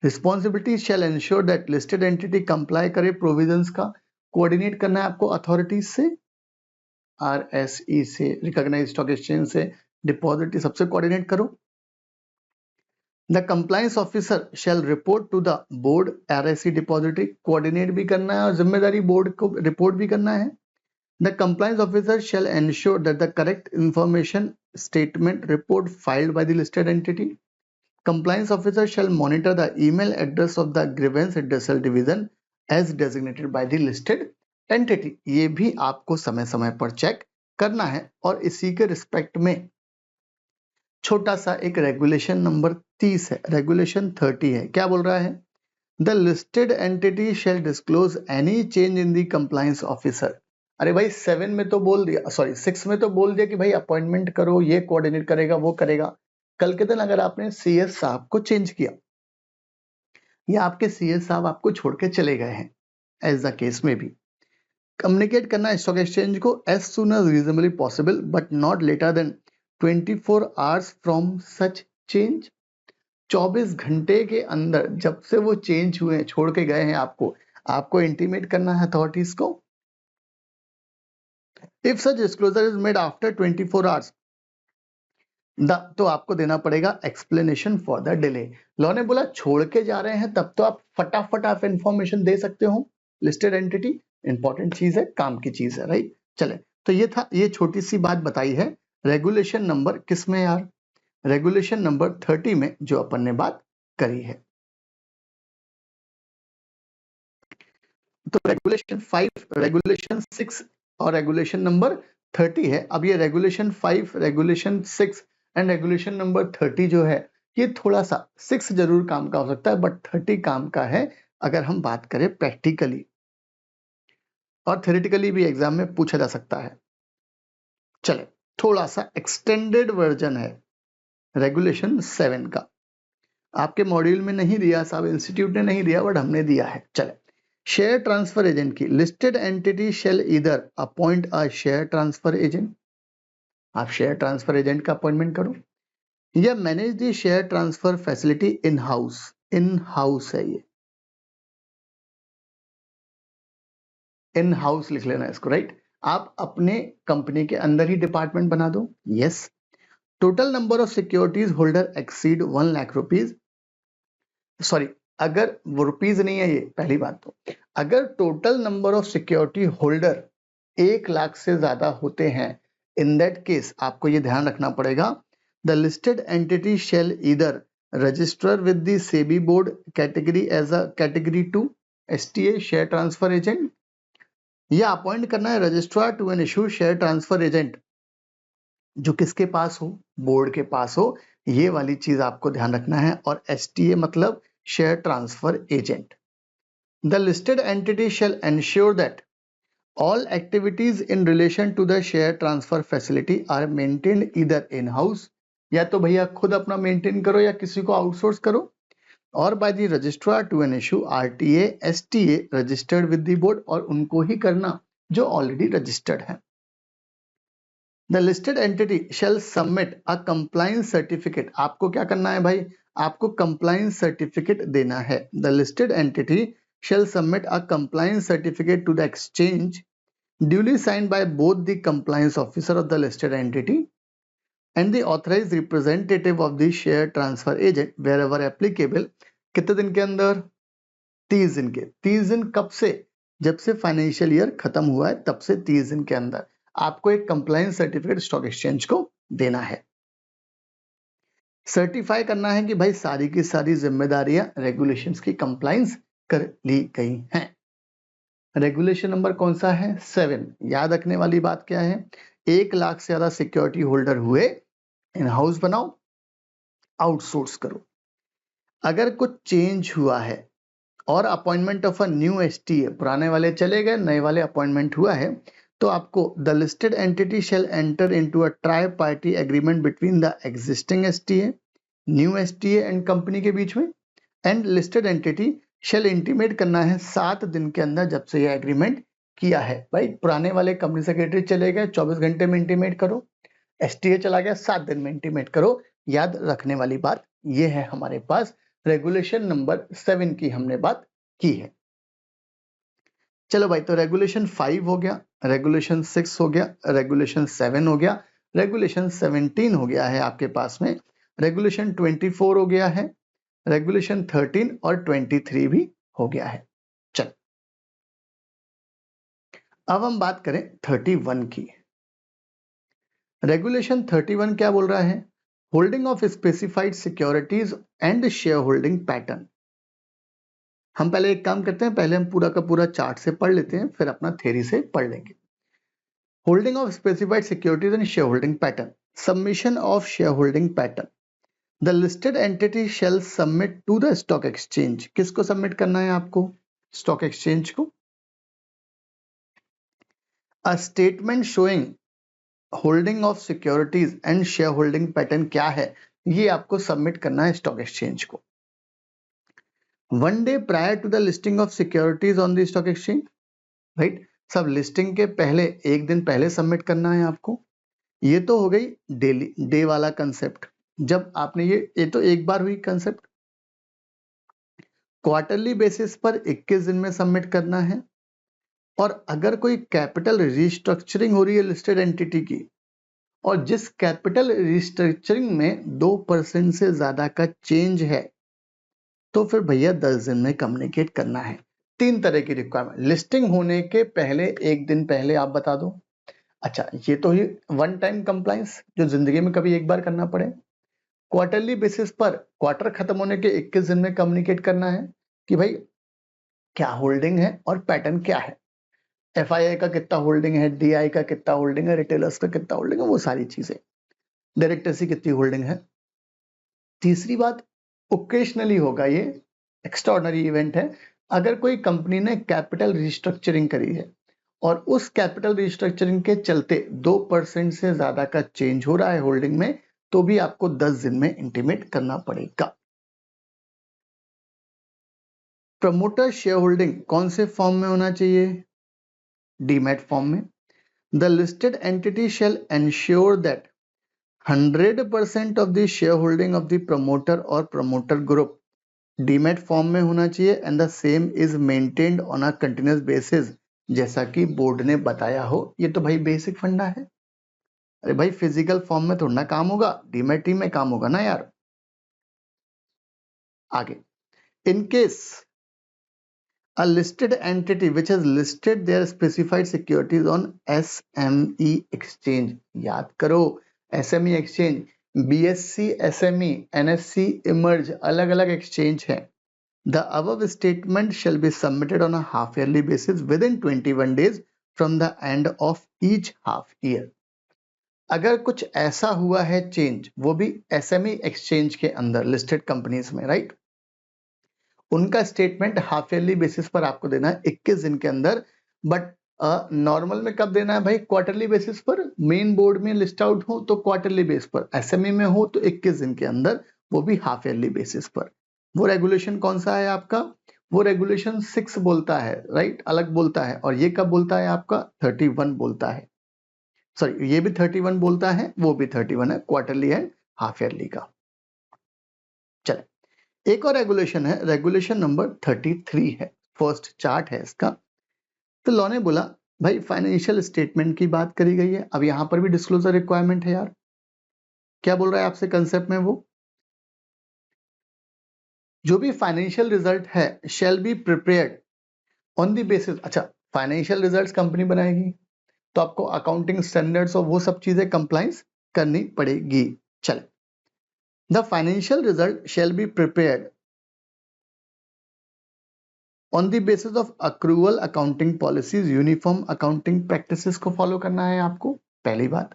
Responsibility shall ensure that listed entity comply करे provisions का, coordinate करना है आपको authorities से, RSE से, recognized stock exchange से, depository सबसे coordinate करो। The compliance officer shall report to the board, RSE depository, coordinate भी करना है और जिम्मेदारी board को report भी करना है। The compliance officer shall ensure that the correct information statement report filed by the listed entity. Compliance officer shall monitor the email address of the grievance redressal division as designated by the listed entity. ये भी आपको समय समय पर check करना है। और इसी के रिस्पेक्ट में छोटा सा एक रेगुलेशन नंबर 30 है, रेगुलेशन 30 है। क्या बोल रहा है? The listed entity shell disclose any change in the compliance officer. अरे भाई 7 में तो बोल दिया, सॉरी 6 में तो बोल दिया कि भाई अपॉइंटमेंट करो, ये कोऑर्डिनेट करेगा, वो करेगा। कल के दिन अगर आपने सीएस साहब को चेंज किया या आपके सीएस साहब आपको छोड़ के चले गए हैं, एज द केस में भी, कम्युनिकेट करना है स्टॉक एक्सचेंज को as soon as reasonably possible but not later than 24 hours from such change. 24 घंटे के अंदर जब से वो चेंज हुए, छोड़ के गए हैं आपको इंटीमेट करना है अथॉरिटीज को। If such disclosure is made after 24 hours तो आपको देना पड़ेगा explanation for the delay. Law ने बोला छोड़ के जा रहे हैं तब तो आप फटाफट आप इंफॉर्मेशन दे सकते हो। लिस्टेड एंटिटी इंपॉर्टेंट चीज है, काम की चीज है, राइट। चले, तो ये था, ये छोटी सी बात बताई है रेगुलेशन नंबर किस में यार? रेगुलेशन नंबर 30 में जो अपन ने बात करी है। तो रेगुलेशन 5, रेगुलेशन 6 और रेगुलेशन नंबर 30 है। अब ये regulation 5, regulation 6 and regulation number 30 जो है, ये थोड़ा सा 6 जरूर काम का हो सकता है बट 30 काम का है अगर हम बात करें प्रैक्टिकली, और थ्योरेटिकली भी एग्जाम में पूछा जा सकता है। चले, थोड़ा सा एक्सटेंडेड वर्जन है रेगुलेशन 7 का। आपके मॉड्यूल में नहीं दिया साहब, इंस्टीट्यूट ने नहीं दिया बट हमने दिया है। चले, शेयर ट्रांसफर एजेंट की, listed entity shall either appoint a share transfer agent, आप शेयर ट्रांसफर एजेंट का अपॉइंटमेंट करो, या manage the share transfer facility in house. In house है ये, इन हाउस लिख लेना इसको, राइट। आप अपने कंपनी के अंदर ही डिपार्टमेंट बना दो। Yes. Total number of securities holder exceed 1 lakh rupees, sorry अगर वो रुपीज नहीं है ये पहली बात, तो अगर total number of security holder 1 lakh से ज्यादा होते हैं, इन दैट केस आपको ये ध्यान रखना पड़ेगा, the listed entity shall either register with the SEBI board category as a category 2 STA share transfer agent, या अपॉइंट करना है registrar to an issue share transfer agent जो किसके पास हो, बोर्ड के पास हो। ये वाली चीज आपको ध्यान रखना है। और एसटीए मतलब share transfer agent. The listed entity shall ensure that all activities in relation to the share transfer facility are maintained either in house, या तो भैया खुद अपना मेंटेन करो या किसी को आउटसोर्स करो, और by the registrar to an issue RTA STA registered with the board, और उनको ही करना जो ऑलरेडी रजिस्टर्ड है। The listed entity shall submit a compliance certificate, आपको क्या करना है भाई? आपको कंप्लायंस सर्टिफिकेट देना है। The listed entity shall submit a compliance certificate to the exchange duly signed by both the compliance officer of the listed entity and the authorized representative of the share transfer agent wherever applicable। कितने दिन के अंदर? 30 दिन के। 30 दिन कब से? जब से फाइनेंशियल ईयर खत्म हुआ है तब से 30 दिन के अंदर आपको एक कंप्लायंस सर्टिफिकेट स्टॉक एक्सचेंज को देना है। सर्टिफाई करना है कि भाई सारी की सारी जिम्मेदारियां रेगुलेशंस की कंप्लायंस कर ली गई हैं। रेगुलेशन नंबर कौन सा है? 7। याद रखने वाली बात क्या है? 1 लाख से ज्यादा सिक्योरिटी होल्डर हुए, इन हाउस बनाओ, आउटसोर्स करो। अगर कुछ चेंज हुआ है और appointment of a new STA, पुराने वाले चले गए, नए वाले अपॉइंटमेंट हुआ है, तो आपको the listed entity shell enter into a try party agreement between the existing STA, new STA and company के बीच में, and listed entity shell intimate करना है 7 दिन के अंदर जब से यह एग्रीमेंट किया है। भाई पुराने वाले कंपनी सेक्रेटरी चले गए, 24 घंटे में इंटीमेट करो, एसटीए चला गया 7 दिन में इंटीमेट करो। याद रखने वाली बात ये है हमारे पास रेगुलेशन नंबर 7 की हमने बात की है। चलो भाई, तो रेगुलेशन 5 हो गया, रेगुलेशन 6 हो गया, रेगुलेशन 7 हो गया, रेगुलेशन 17 हो गया है आपके पास में, रेगुलेशन 24 हो गया है, रेगुलेशन 13 और 23 भी हो गया है। चल अब हम बात करें 31 की। रेगुलेशन 31 क्या बोल रहा है? Holding of specified securities and share holding pattern. हम पहले एक काम करते हैं, पहले हम पूरा का पूरा चार्ट से पढ़ लेते हैं, फिर अपना थ्योरी से पढ़ लेंगे। Holding of specified securities and share holding pattern, submission of share holding pattern. The listed entity shall submit to the stock exchange. किसको सबमिट करना है आपको? स्टॉक एक्सचेंज को। A statement showing holding of securities and share holding pattern क्या है, ये आपको submit करना है स्टॉक एक्सचेंज को। 1 day prior to the listing of securities on the stock exchange, right? सब लिस्टिंग के पहले, एक दिन पहले सबमिट करना है आपको। ये तो हो गई डेली डे वाला कंसेप्ट। जब आपने ये तो एक बार हुई कंसेप्ट। क्वार्टरली बेसिस पर 21 दिन में सबमिट करना है। और अगर कोई कैपिटल रिस्ट्रक्चरिंग हो रही है लिस्टेड एंटिटी की, और जिस कैपिटल रिस्ट्रक्चरिंग में 2% से ज्यादा का चेंज है, तो फिर भैया 10 दिन में कम्युनिकेट करना है। 3 तरह की रिक्वायरमेंट, लिस्टिंग होने के पहले, एक दिन पहले आप बता दो। अच्छा, ये तो ही वन टाइम कंप्लायंस जो जिंदगी में कभी एक बार करना पड़े। क्वार्टरली बेसिस पर क्वार्टर खत्म होने के 21 दिन में कम्युनिकेट करना है कि भाई क्या होल्डिंग है और पैटर्न क्या है, एफआईआई का कितना होल्डिंग है, डीआई का कितना होल्डिंग है, रिटेलर्स का कितना होल्डिंग है, वो सारी चीजें, डायरेक्टर्स की कितनी होल्डिंग है। तीसरी बात, ओकेशनली होगा, ये एक्स्ट्राऑर्डिनरी इवेंट है। अगर कोई कंपनी ने कैपिटल रिस्ट्रक्चरिंग करी है और उस कैपिटल रिस्ट्रक्चरिंग के चलते 2% से ज्यादा का चेंज हो रहा है होल्डिंग में, तो भी आपको 10 दिन में इंटीमेट करना पड़ेगा। प्रमोटर शेयर होल्डिंग कौन से फॉर्म में होना चाहिए? डीमैट फॉर्म में। The listed entity shall ensure that 100% of the share holding of the promoter और प्रमोटर ग्रुप डीमैट फॉर्म में होना चाहिए, and the same is maintained on a continuous basis, जैसा कि बोर्ड ने बताया हो। ये तो भाई बेसिक फंडा है। अरे भाई फिजिकल फॉर्म में थोड़ा ना काम होगा, डीमैट में काम होगा ना यार। आगे, in case a listed entity which has listed their specified securities on SME exchange, याद करो SME exchange, BSE SME NSE emerge अलग अलग exchange है। The above statement shall be submitted on a half yearly basis within 21 days from the end of each half year. अगर कुछ ऐसा हुआ है चेंज, वो भी SME exchange के अंदर लिस्टेड कंपनीज में, राइट, उनका स्टेटमेंट हाफ ईयरली बेसिस पर आपको देना है 21 दिन के अंदर। बट नॉर्मल में कब देना है भाई? क्वार्टरली बेसिस पर। मेन बोर्ड में लिस्ट आउट हो तो क्वार्टरली बेस पर, एसएमई में हो तो 21 दिन के अंदर, वो भी हाफ ईयरली बेसिस पर। वो रेगुलेशन कौन सा है आपका? वो रेगुलेशन 6 बोलता है, राइट, अलग बोलता है। और ये कब बोलता है आपका? 31 बोलता है। सॉरी, ये भी 31 बोलता है, वो भी 31 है, क्वार्टरली एंड हाफ ईयरली का। चले, एक और रेगुलेशन है, रेगुलेशन नंबर 33 है, फर्स्ट चार्ट है इसका। तो लॉ ने बोला भाई फाइनेंशियल स्टेटमेंट की बात करी गई है, अब यहां पर भी डिस्क्लोजर रिक्वायरमेंट है यार। क्या बोल रहा है आपसे कंसेप्ट में? वो जो भी फाइनेंशियल रिजल्ट है shell be prepared on the basis. अच्छा, फाइनेंशियल रिजल्ट्स कंपनी बनाएगी तो आपको अकाउंटिंग स्टैंडर्ड्स और वो सब चीजें कंप्लायंस करनी पड़ेगी। चले, the financial result shall be prepared on the basis of accrual accounting policies, uniform accounting practices को फॉलो करना है आपको, पहली बात।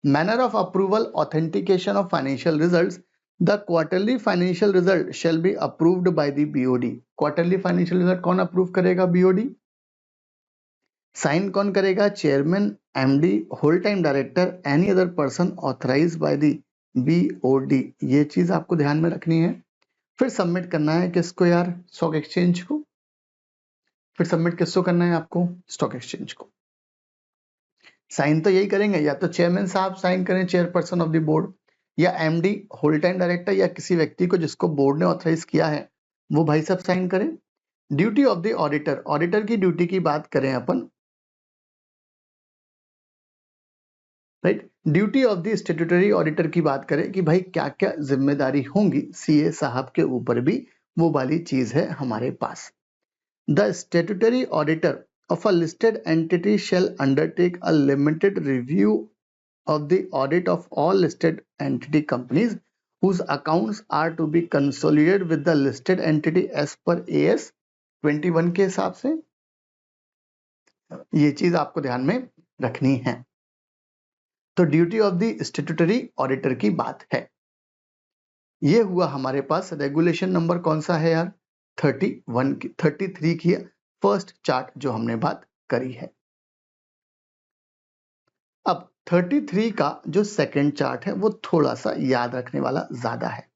Manner of approval authentication of financial results the quarterly financial result shall be approved by the BOD. Quarterly financial result कौन approve करेगा? BOD. Sign कौन करेगा? Chairman, MD, whole time director, any other person authorised by the BOD. ये चीज आपको ध्यान में रखनी है। फिर सबमिट करना है किसको यार? स्टॉक एक्सचेंज को। फिर सबमिट किसको करना है आपको? स्टॉक एक्सचेंज को। साइन तो यही करेंगे, या तो चेयरमैन साहब साइन करें, चेयरपर्सन ऑफ द बोर्ड, या एमडी, होल टाइम डायरेक्टर, या किसी व्यक्ति को जिसको बोर्ड ने ऑथराइज किया है वो भाई साहब साइन करें। Duty of the auditor, auditor की ड्यूटी की बात करें अपन, right. Duty of the statutory auditor की बात करें कि भाई क्या क्या जिम्मेदारी होंगी सीए साहब के ऊपर भी, वो वाली चीज है हमारे पास। The statutory auditor of a listed entity shall undertake a limited review of the audit of all listed entity companies whose accounts are to be consolidated with the listed entity as per AS 21 के हिसाब से। ये चीज आपको ध्यान में रखनी है। तो duty of the statutory auditor की बात है। ये हुआ हमारे पास रेगुलेशन नंबर कौन सा है यार? 31 की 33 की फर्स्ट चार्ट जो हमने बात करी है। अब 33 का जो सेकंड चार्ट है वो थोड़ा सा याद रखने वाला ज्यादा है।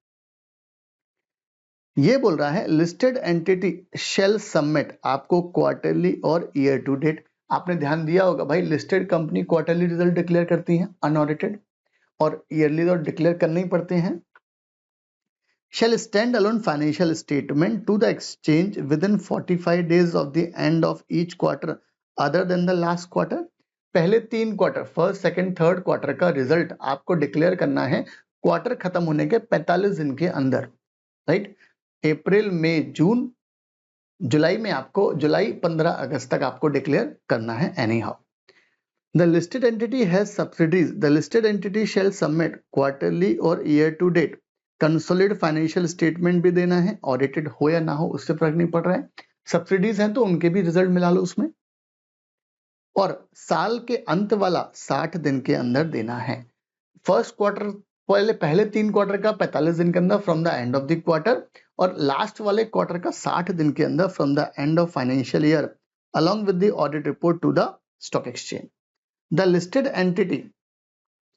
ये बोल रहा है लिस्टेड एंटिटी शेल सबमिट, आपको क्वार्टरली और ईयर टू डेट। आपने ध्यान दिया होगा भाई, listed company quarterly result declare करती हैं अनऑडिटेड, और ईयरली तो डिक्लेयर करने ही पड़ते हैं। Shall stand alone financial statement to the exchange within 45 days of the end of each quarter other than the last quarter. पहले 3 quarter, first second third quarter का रिजल्ट आपको declare करना है क्वार्टर खत्म होने के 45 दिन के अंदर, राइट। अप्रैल, मई, जून, जुलाई में आपको, जुलाई 15 अगस्त तक आपको डिक्लेयर करना है anyhow. The listed entity has subsidiaries, the listed entity shall submit quarterly और year to date consolidated financial statement भी देना है, ऑडिटेड हो या ना हो उससे फर्क नहीं पड़ रहा है। सब्सिडीज हैं तो उनके भी रिजल्ट मिला लो उसमें, और साल के अंत वाला 60 दिन के अंदर देना है। फर्स्ट क्वार्टर पहले 3 क्वार्टर का 45 दिन के अंदर from the end of the quarter, और लास्ट वाले क्वार्टर का 60 दिन के अंदर from the end of financial year along with the audit report to the stock exchange. The listed entity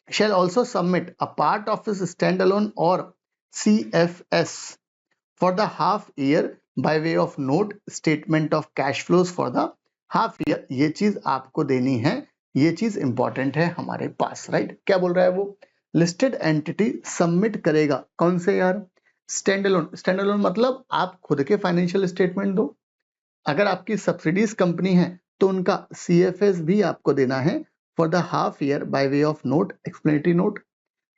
shall also submit a part of its standalone or CFS for the half year by way of note statement of cash flows for the half year। ये चीज आपको देनी है, ये चीज important है हमारे पास, right. क्या बोल रहा है वो? लिस्टेड एंटिटी सबमिट करेगा कौन से यार? स्टैंडअलोन। स्टैंडअलोन मतलब आप खुद के फाइनेंशियल स्टेटमेंट दो, अगर आपकी सब्सिडीज कंपनी है तो उनका CFS भी आपको देना है for the half year by way of note, explanatory note,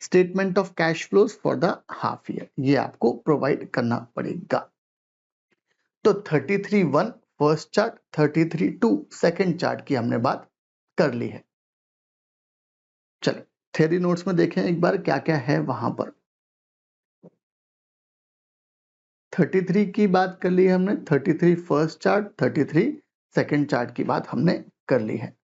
statement of cash flows for the half year, ये आपको प्रोवाइड करना पड़ेगा। तो 33(1) फर्स्ट चार्ट, 33(2) सेकंड चार्ट की हमने बात कर ली है। चलो थ्योरी नोट्स में देखें एक बार क्या क्या है वहां पर। 33 की बात कर ली है हमने, 33 फर्स्ट चार्ट, 33 सेकंड चार्ट की बात हमने कर ली है।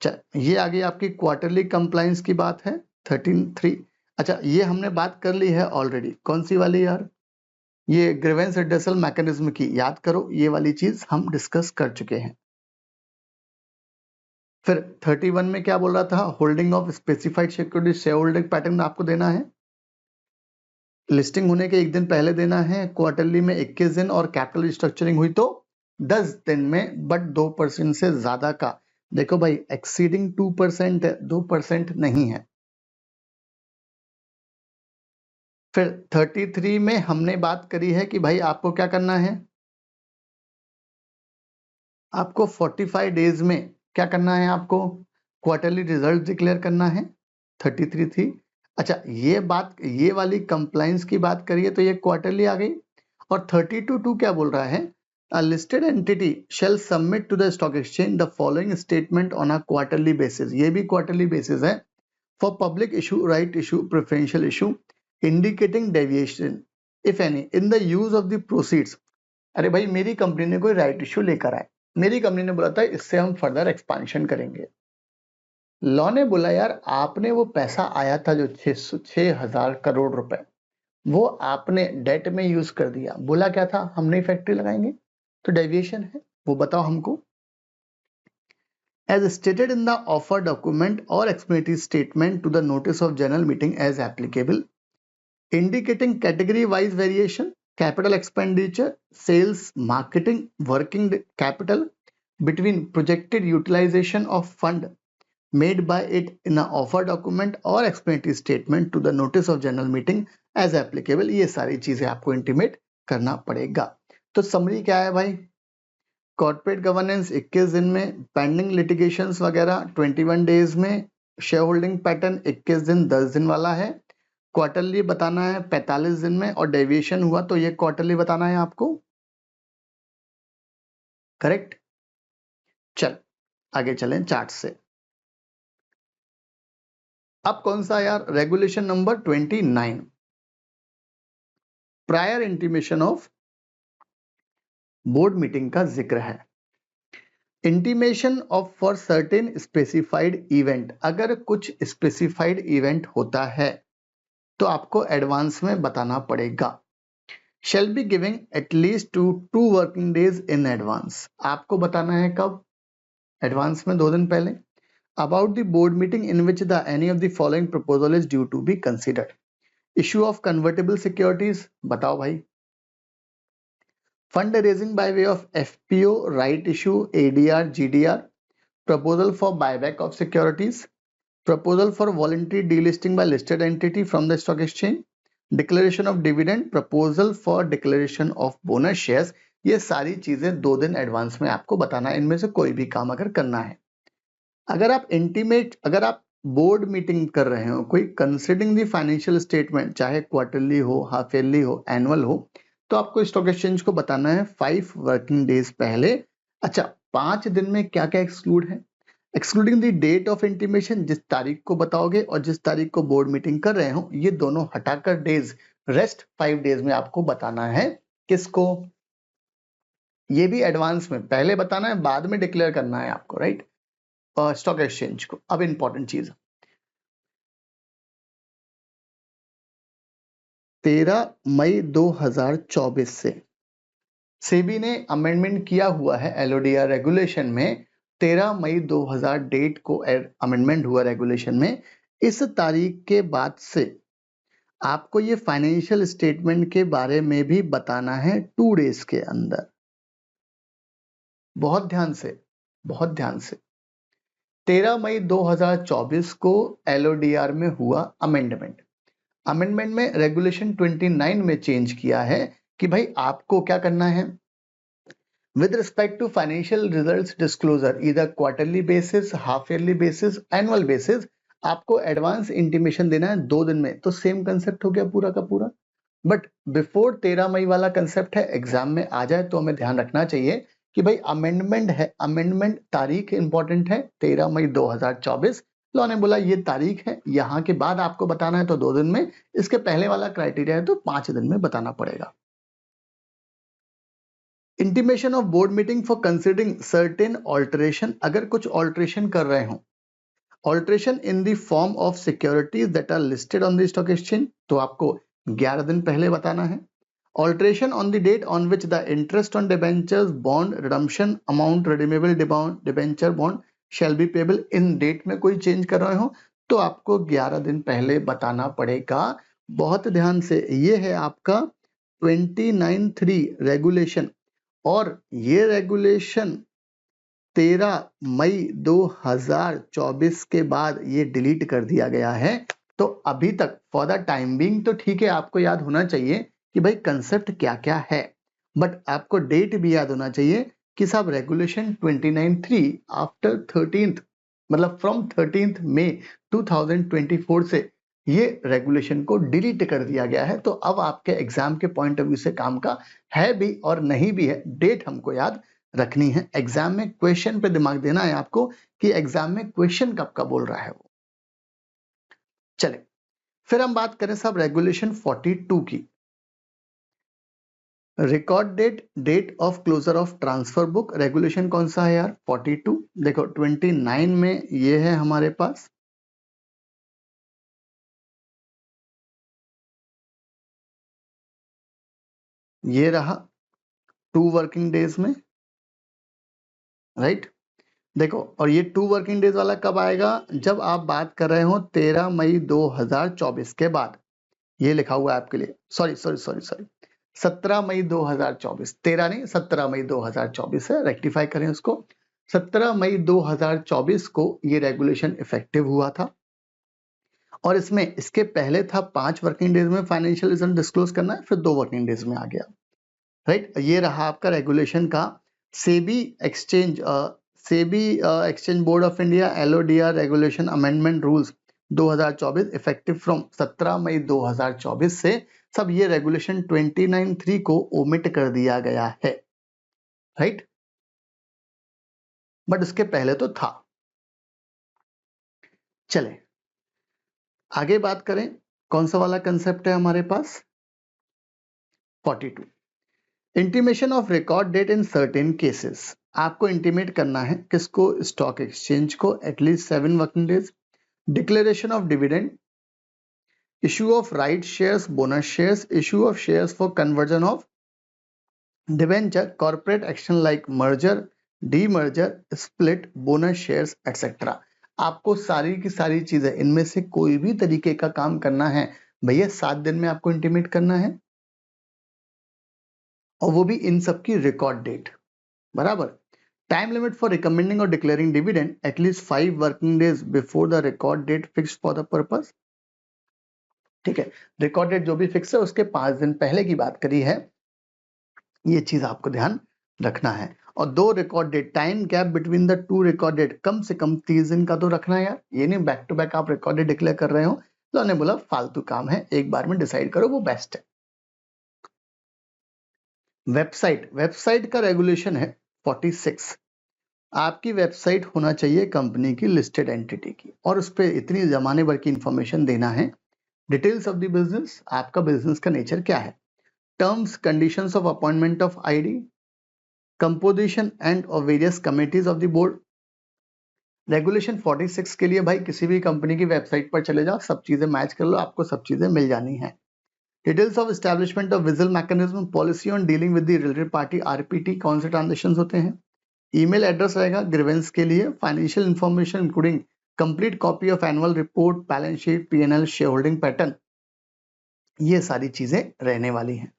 चल ये आगे आपकी क्वार्टरली कंप्लायंस की बात है 13(3). अच्छा ये हमने बात कर ली है ऑलरेडी, कौन सी वाली यार? ये ग्रीवेंस रिड्रेसल मैकेनिज्म की, याद करो ये वाली चीज हम डिस्कस कर चुके हैं। फिर 31 में क्या बोल रहा था? Holding of specified security share holding pattern आपको देना है, लिस्टिंग होने के एक दिन पहले देना है, क्वार्टरली में 21 दिन, और कैपिटल स्ट्रक्चरिंग हुई तो 10 दिन में, बट 2% से ज्यादा का। देखो भाई एक्सीडिंग 2% है, 2% नहीं है। फिर 33 में हमने बात करी है कि भाई आपको क्या करना है, आपको 45 डेज में क्या करना है, आपको क्वार्टरली रिजल्ट डिक्लेयर करना है, 33 थी। अच्छा ये बात, ये वाली कंप्लायंस की बात करिए तो ये क्वार्टरली आ गई। और 32(2) क्या बोल रहा है? A listed entity shall submit to the stock exchange the following statement on a quarterly basis। ये भी क्वार्टरली बेसिस है। For public issue, right issue, preferential issue, indicating deviation if any in the use of the proceeds। अरे भाई मेरी company ने कोई right issue लेकर आए, मेरी कंपनी ने बोला था इससे हम फर्दर एक्सपांशन करेंगे। लॉ ने बोला यार आपने वो पैसा आया था जो 6,000 करोड़ रुपए, वो आपने डेट में यूज कर दिया, बोला क्या था हम नई फैक्ट्री लगाएंगे, तो डेविएशन है, वो बताओ हमको। As stated in the offer document or explanatory statement to the notice of general meeting as applicable, indicating category wise variation, capital expenditure, sales, marketing, working capital between projected utilization of fund made by it in an offer document or explanatory statement to the notice of general meeting as applicable, ये सारी चीजें आपको intimate करना पड़ेगा। तो summary क्या है भाई, कॉर्पोरेट गवर्नेंस 21 दिन में, पेंडिंग लिटिगेशंस वगैरह 21 डेज में, शेयर होल्डिंग पैटर्न 21 दिन 10 दिन वाला है, क्वार्टरली बताना है 45 दिन में, और डेविएशन हुआ तो ये क्वार्टरली बताना है आपको, करेक्ट। चल आगे चलें चार्ट से। अब कौन सा यार, regulation number 29, prior intimation of board meeting का जिक्र है। Intimation of for certain specified event, अगर कुछ स्पेसिफाइड इवेंट होता है तो आपको एडवांस में बताना पड़ेगा। Shall be giving at least 2 working days in advance, आपको बताना है कब, एडवांस में 2 दिन पहले। About the board meeting in which the any of the following proposal is due to be considered. Issue of convertible securities, बताओ भाई। Fund raising by way of FPO, right issue, ADR, GDR, proposal for buyback of securities, proposal for voluntary delisting by listed entity from the stock exchange, declaration of dividend, proposal for declaration of bonus shares, ये सारी चीजें 2 दिन advance में आपको बताना है, इनमें से कोई भी काम अगर करना है। अगर आप इंटीमेट, अगर आप बोर्ड मीटिंग कर रहे हो कोई, कंसिडरिंग द फाइनेंशियल स्टेटमेंट, चाहे क्वार्टरली हो, हाफ ईयरली हो, एनुअल हो, तो आपको स्टॉक एक्सचेंज को बताना है 5 वर्किंग डेज पहले। अच्छा, 5 दिन में क्या क्या एक्सक्लूड है, excluding the date of intimation, जिस तारीख को बताओगे और जिस तारीख को बोर्ड मीटिंग कर रहे हो, ये दोनों हटाकर डेज, रेस्ट 5 डेज में आपको बताना है। किसको, ये भी एडवांस में, पहले बताना है बाद में डिक्लेयर करना है आपको, राइट, स्टॉक एक्सचेंज को। अब इंपॉर्टेंट चीज, 13 मई 2024 से सेबी ने अमेंडमेंट किया हुआ है एलओडीआर रेगुलेशन में, 13 मई 2000 डेट को अमेंडमेंट हुआ रेगुलेशन में। इस तारीख के बाद से आपको ये फाइनेंशियल स्टेटमेंट के बारे में भी बताना है 2 डेज के अंदर। बहुत ध्यान से, बहुत ध्यान से। 13 मई 2024 को एलओडीआर में हुआ अमेंडमेंट। अमेंडमेंट में रेगुलेशन 29 में चेंज किया है कि भाई आपको क्या करना है, with respect to financial results disclosure, either quarterly basis, half yearly basis, annual basis, आपको एडवांस इंटीमेशन देना है 2 दिन में। तो सेम कंसेप्ट हो गया पूरा का पूरा, बट बिफोर 13 मई वाला कंसेप्ट है, एग्जाम में आ जाए तो हमें ध्यान रखना चाहिए कि भाई अमेंडमेंट है, अमेंडमेंट तारीख इंपॉर्टेंट है 13 मई 2024। लॉ ने बोला ये तारीख है, यहाँ के बाद आपको बताना है तो 2 दिन में, इसके पहले वाला क्राइटेरिया है तो 5 दिन में बताना पड़ेगा। Intimation of board meeting for considering certain alteration, अगर कुछ ऑल्टरेशन कर रहे हो, alteration in the form of securities that are listed on the stock exchange, तो आपको 11 दिन पहले बताना है। Alteration on the date on which the interest on debentures bond redemption amount redeemable debenture bond shall be payable, इन date में कोई change कर रहे हो तो आपको 11 दिन पहले बताना पड़ेगा। बहुत ध्यान से, ये है आपका 29(3) रेगुलेशन, और ये रेगुलेशन 13 मई 2024 के बाद ये डिलीट कर दिया गया है। तो अभी तक फॉर द टाइम बीइंग तो ठीक है, आपको याद होना चाहिए कि भाई कंसेप्ट क्या क्या है, बट आपको डेट भी याद होना चाहिए कि साहब रेगुलेशन 29(3) आफ्टर 13th, मतलब फ्रॉम 13th मई 2024 से ये रेगुलेशन को डिलीट कर दिया गया है। तो अब आपके एग्जाम के पॉइंट ऑफ व्यू से काम का है भी और नहीं भी है, डेट हमको याद रखनी है। एग्जाम में क्वेश्चन पे दिमाग देना है आपको कि एग्जाम में क्वेश्चन कब का बोल रहा है वो। चले फिर हम बात करें साहब रेगुलेशन 42 की, record date, date of closure of transfer book. Regulation कौन सा है यार, 42। देखो 29 में ये है हमारे पास, ये रहा 2 वर्किंग डेज में, राइट। देखो, और ये 2 वर्किंग डेज वाला कब आएगा, जब आप बात कर रहे हो 13 मई 2024 के बाद। ये लिखा हुआ है आपके लिए, सॉरी 17 मई 2024, 13 नहीं 17 मई 2024 है, रेक्टिफाई करें उसको। 17 मई 2024 को ये रेगुलेशन इफेक्टिव हुआ था, और इसमें इसके पहले था 5 वर्किंग डेज में फाइनेंशियल रिजल्ट डिस्क्लोज करना है, फिर 2 वर्किंग डेज में आ गया, राइट। ये रहा आपका रेगुलेशन का SEBI exchange board of India LODR regulation amendment rules 2024 effective from 17 मई 2024 से सब ये रेगुलेशन 29(3) को ओमिट कर दिया गया है, राइट। बट उसके पहले तो था। चले आगे बात करें, कौन सा वाला कंसेप्ट है हमारे पास, 42 intimation of record date in certain cases. आपको इंटीमेट करना है किसको, स्टॉक एक्सचेंज को, at least 7 working days. Declaration of dividend, issue of right shares, bonus shares, issue of shares for conversion of debenture, corporate action like merger, demerger, split, bonus shares etcetera. आपको सारी की सारी चीजें इनमें से कोई भी तरीके का काम करना है भैया 7 दिन में आपको इंटीमेट करना है, और वो भी इन सब की रिकॉर्ड डेट बराबर। टाइम लिमिट फॉर रिकमेंडिंग और declaring dividend at least 5 working days before the record date fixed for the purpose. ठीक है, रिकॉर्ड डेट जो भी फिक्स है उसके 5 दिन पहले की बात करी है, ये चीज आपको ध्यान रखना है। और 2 record date, time gap between the 2 record date कम से कम 30 दिन का तो रखना है यार। ये नहीं बैक टू बैक आप रिकॉर्ड डेट डिक्लेयर कर रहे हो, तो उन्होंने बोला फालतू काम है, एक बार में डिसाइड करो, वो बेस्ट है। वेबसाइट का रेगुलेशन है 46। आपकी वेबसाइट होना चाहिए कंपनी की लिस्टेड एंटिटी की, और उस पर इतनी जमाने भर की इंफॉर्मेशन देना है। डिटेल्स ऑफ द बिजनेस, आपका बिजनेस का नेचर क्या है, terms conditions of appointment of ID, composition end of various committees of the board. Regulation 46 के लिए भाई किसी भी कंपनी की वेबसाइट पर चले जाओ, सब चीजें मैच कर लो, आपको सब चीजें मिल जानी है। Details of establishment of vigil mechanism, policy on dealing with the related party, RPT, कौन से ट्रांजेक्शन होते हैं, ईमेल एड्रेस रहेगा ग्रीवेंस के लिए, financial information including complete copy of annual report, balance sheet, P&L, share holding pattern, ये सारी चीजें रहने वाली हैं।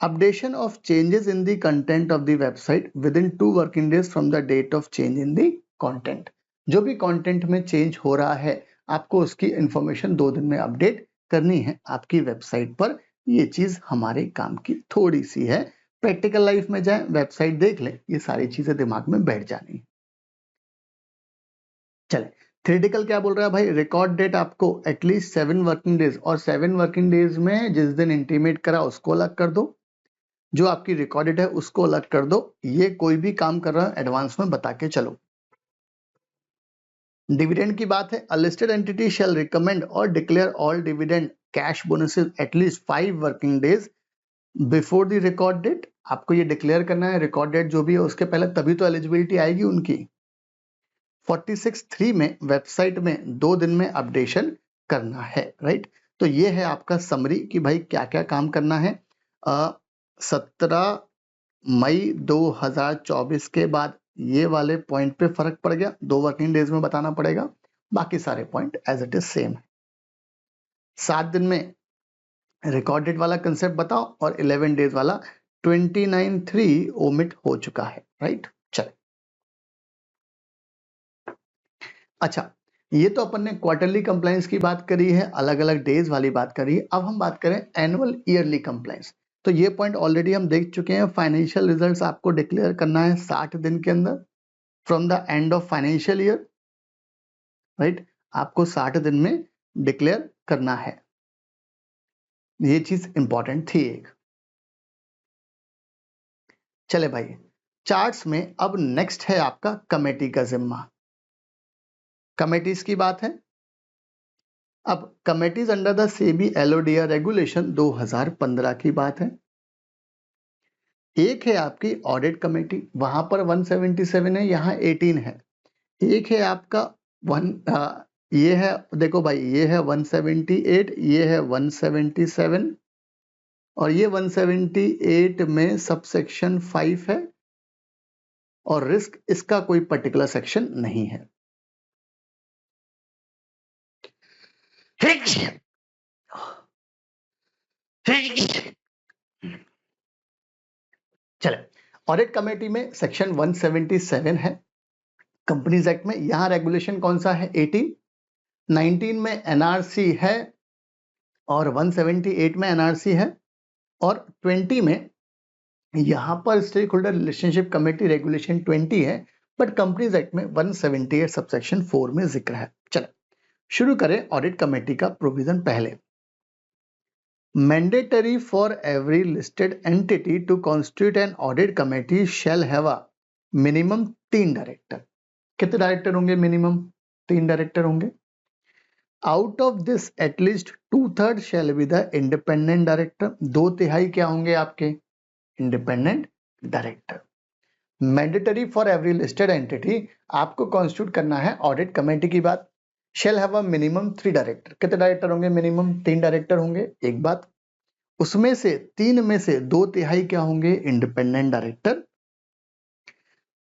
Updation of changes in the content of the website within 2 working days from the date of change in the content. जो भी content में change हो रहा है आपको उसकी इंफॉर्मेशन 2 दिन में अपडेट करनी है आपकी वेबसाइट पर। ये चीज हमारे काम की थोड़ी सी है, प्रैक्टिकल लाइफ में जाए, वेबसाइट देख लें, ये सारी चीजें दिमाग में बैठ जानी। चले, थ्योरेटिकल क्या बोल रहा है भाई, रिकॉर्ड डेट आपको एटलीस्ट 7 वर्किंग डेज, और 7 वर्किंग डेज में जिस दिन इंटीमेट करा उसको अलग कर दो, जो आपकी रिकॉर्डेड है उसको अलग कर दो। ये कोई भी काम कर रहा है एडवांस में बता के चलो। डिविडेंड की बात है, a listed entity shall recommend और declare all dividend cash bonuses at least 5 working days before the record date. आपको ये डिक्लेयर करना है रिकॉर्ड डेट जो भी है उसके पहले, तभी तो एलिजिबिलिटी आएगी उनकी। 46(3) में वेबसाइट में 2 दिन में अपडेशन करना है, राइट। तो ये है आपका समरी कि भाई क्या क्या काम करना है। 17 मई 2024 के बाद ये वाले पॉइंट पे फर्क पड़ गया, 2 वर्किंग डेज में बताना पड़ेगा, बाकी सारे point as it is same है। 7 दिन में रिकॉर्ड डेट वाला कंसेप्ट बताओ, और 11 डेज वाला 29(3) ओमिट हो चुका है, राइट। चल, अच्छा, ये तो अपन ने क्वार्टरली कंप्लायंस की बात करी है, अलग अलग डेज वाली बात करी है। अब हम बात करें एनुअल ईयरली कंप्लायंस। तो ये पॉइंट ऑलरेडी हम देख चुके हैं। फाइनेंशियल रिजल्ट्स आपको डिक्लेयर करना है 60 दिन के अंदर from the end of financial year, right. आपको 60 दिन में डिक्लेयर करना है, ये चीज इंपॉर्टेंट थी एक। चले भाई, चार्ट्स में अब नेक्स्ट है आपका कमेटी का जिम्मा। कमेटीज की बात है। अब committees under the SEBI LODR regulation 2015 की बात है। एक है आपकी ऑडिट कमेटी, वहां पर 177 है, यहाँ 18 है। एक है आपका ये है, देखो भाई, ये है 178, ये है 177, और ये 178 में सबसेक्शन 5 है और रिस्क इसका कोई पर्टिकुलर सेक्शन नहीं है। चले, ऑडिट कमेटी में सेक्शन 177 है कंपनीज एक्ट में। यहां रेगुलेशन कौन सा है? 18। 19 में एनआरसी है और 178 में एनआरसी है और 20 में यहां पर stakeholder relationship committee regulation 20 है, बट कंपनीज एक्ट में 178 सबसेक्शन 4 में जिक्र है। चले शुरू करें ऑडिट कमेटी का प्रोविजन। पहले, mandatory for every listed entity to constitute an audit committee shall have a minimum 3 director. कितने डायरेक्टर होंगे? मिनिमम 3 डायरेक्टर होंगे। Out of this at least 2/3 shall be the independent director. 2/3 क्या होंगे आपके? Independent director. Mandatory for every listed entity आपको constitute करना है audit committee की बात। Shall have a minimum 3 director. कितने डायरेक्टर होंगे? मिनिमम 3 डायरेक्टर होंगे। एक बात, उसमें से 3 में से 2/3 क्या होंगे? Independent director.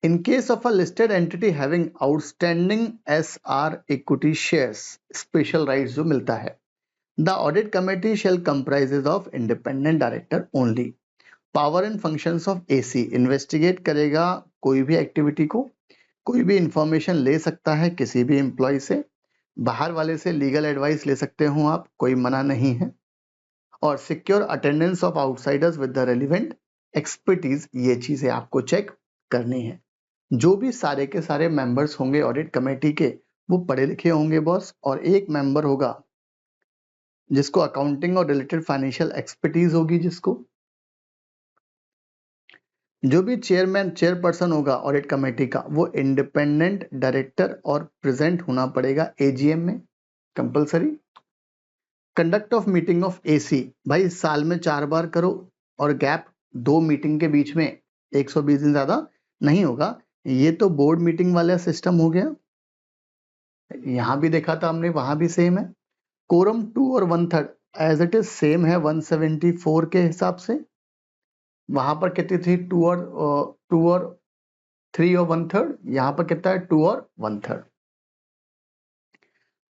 In case of a listed entity having outstanding SR equity shares, special rights जो मिलता है, the audit committee shall comprises of independent director only. Power and functions of AC, investigate करेगा कोई भी एक्टिविटी को, कोई भी information ले सकता है किसी भी एम्प्लॉय से, बाहर वाले से लीगल एडवाइस ले सकते हो आप, कोई मना नहीं है, और secure attendance of outsiders with the relevant expertise, ये चीजें आपको चेक करनी है। जो भी सारे के सारे मेंबर्स होंगे ऑडिट कमेटी के वो पढ़े लिखे होंगे बॉस, और एक मेंबर होगा जिसको अकाउंटिंग और रिलेटेड फाइनेंशियल एक्सपर्टीज होगी, जिसको जो भी चेयरमैन चेयरपर्सन होगा ऑडिट कमेटी का वो इंडिपेंडेंट डायरेक्टर और प्रेजेंट होना पड़ेगा एजीएम में compulsory. Conduct of meeting of AC, भाई साल में 4 बार करो और गैप 2 मीटिंग के बीच में 120 दिन ज्यादा नहीं होगा। ये तो बोर्ड मीटिंग वाला सिस्टम हो गया, यहां भी देखा था हमने, वहां भी सेम है। कोरम 2 और 1/3 एज इट इज सेम है 174 के हिसाब से। वहां पर कितनी थी? 2 और 3 और 1/3। यहां पर कितना है? 2 और 1/3।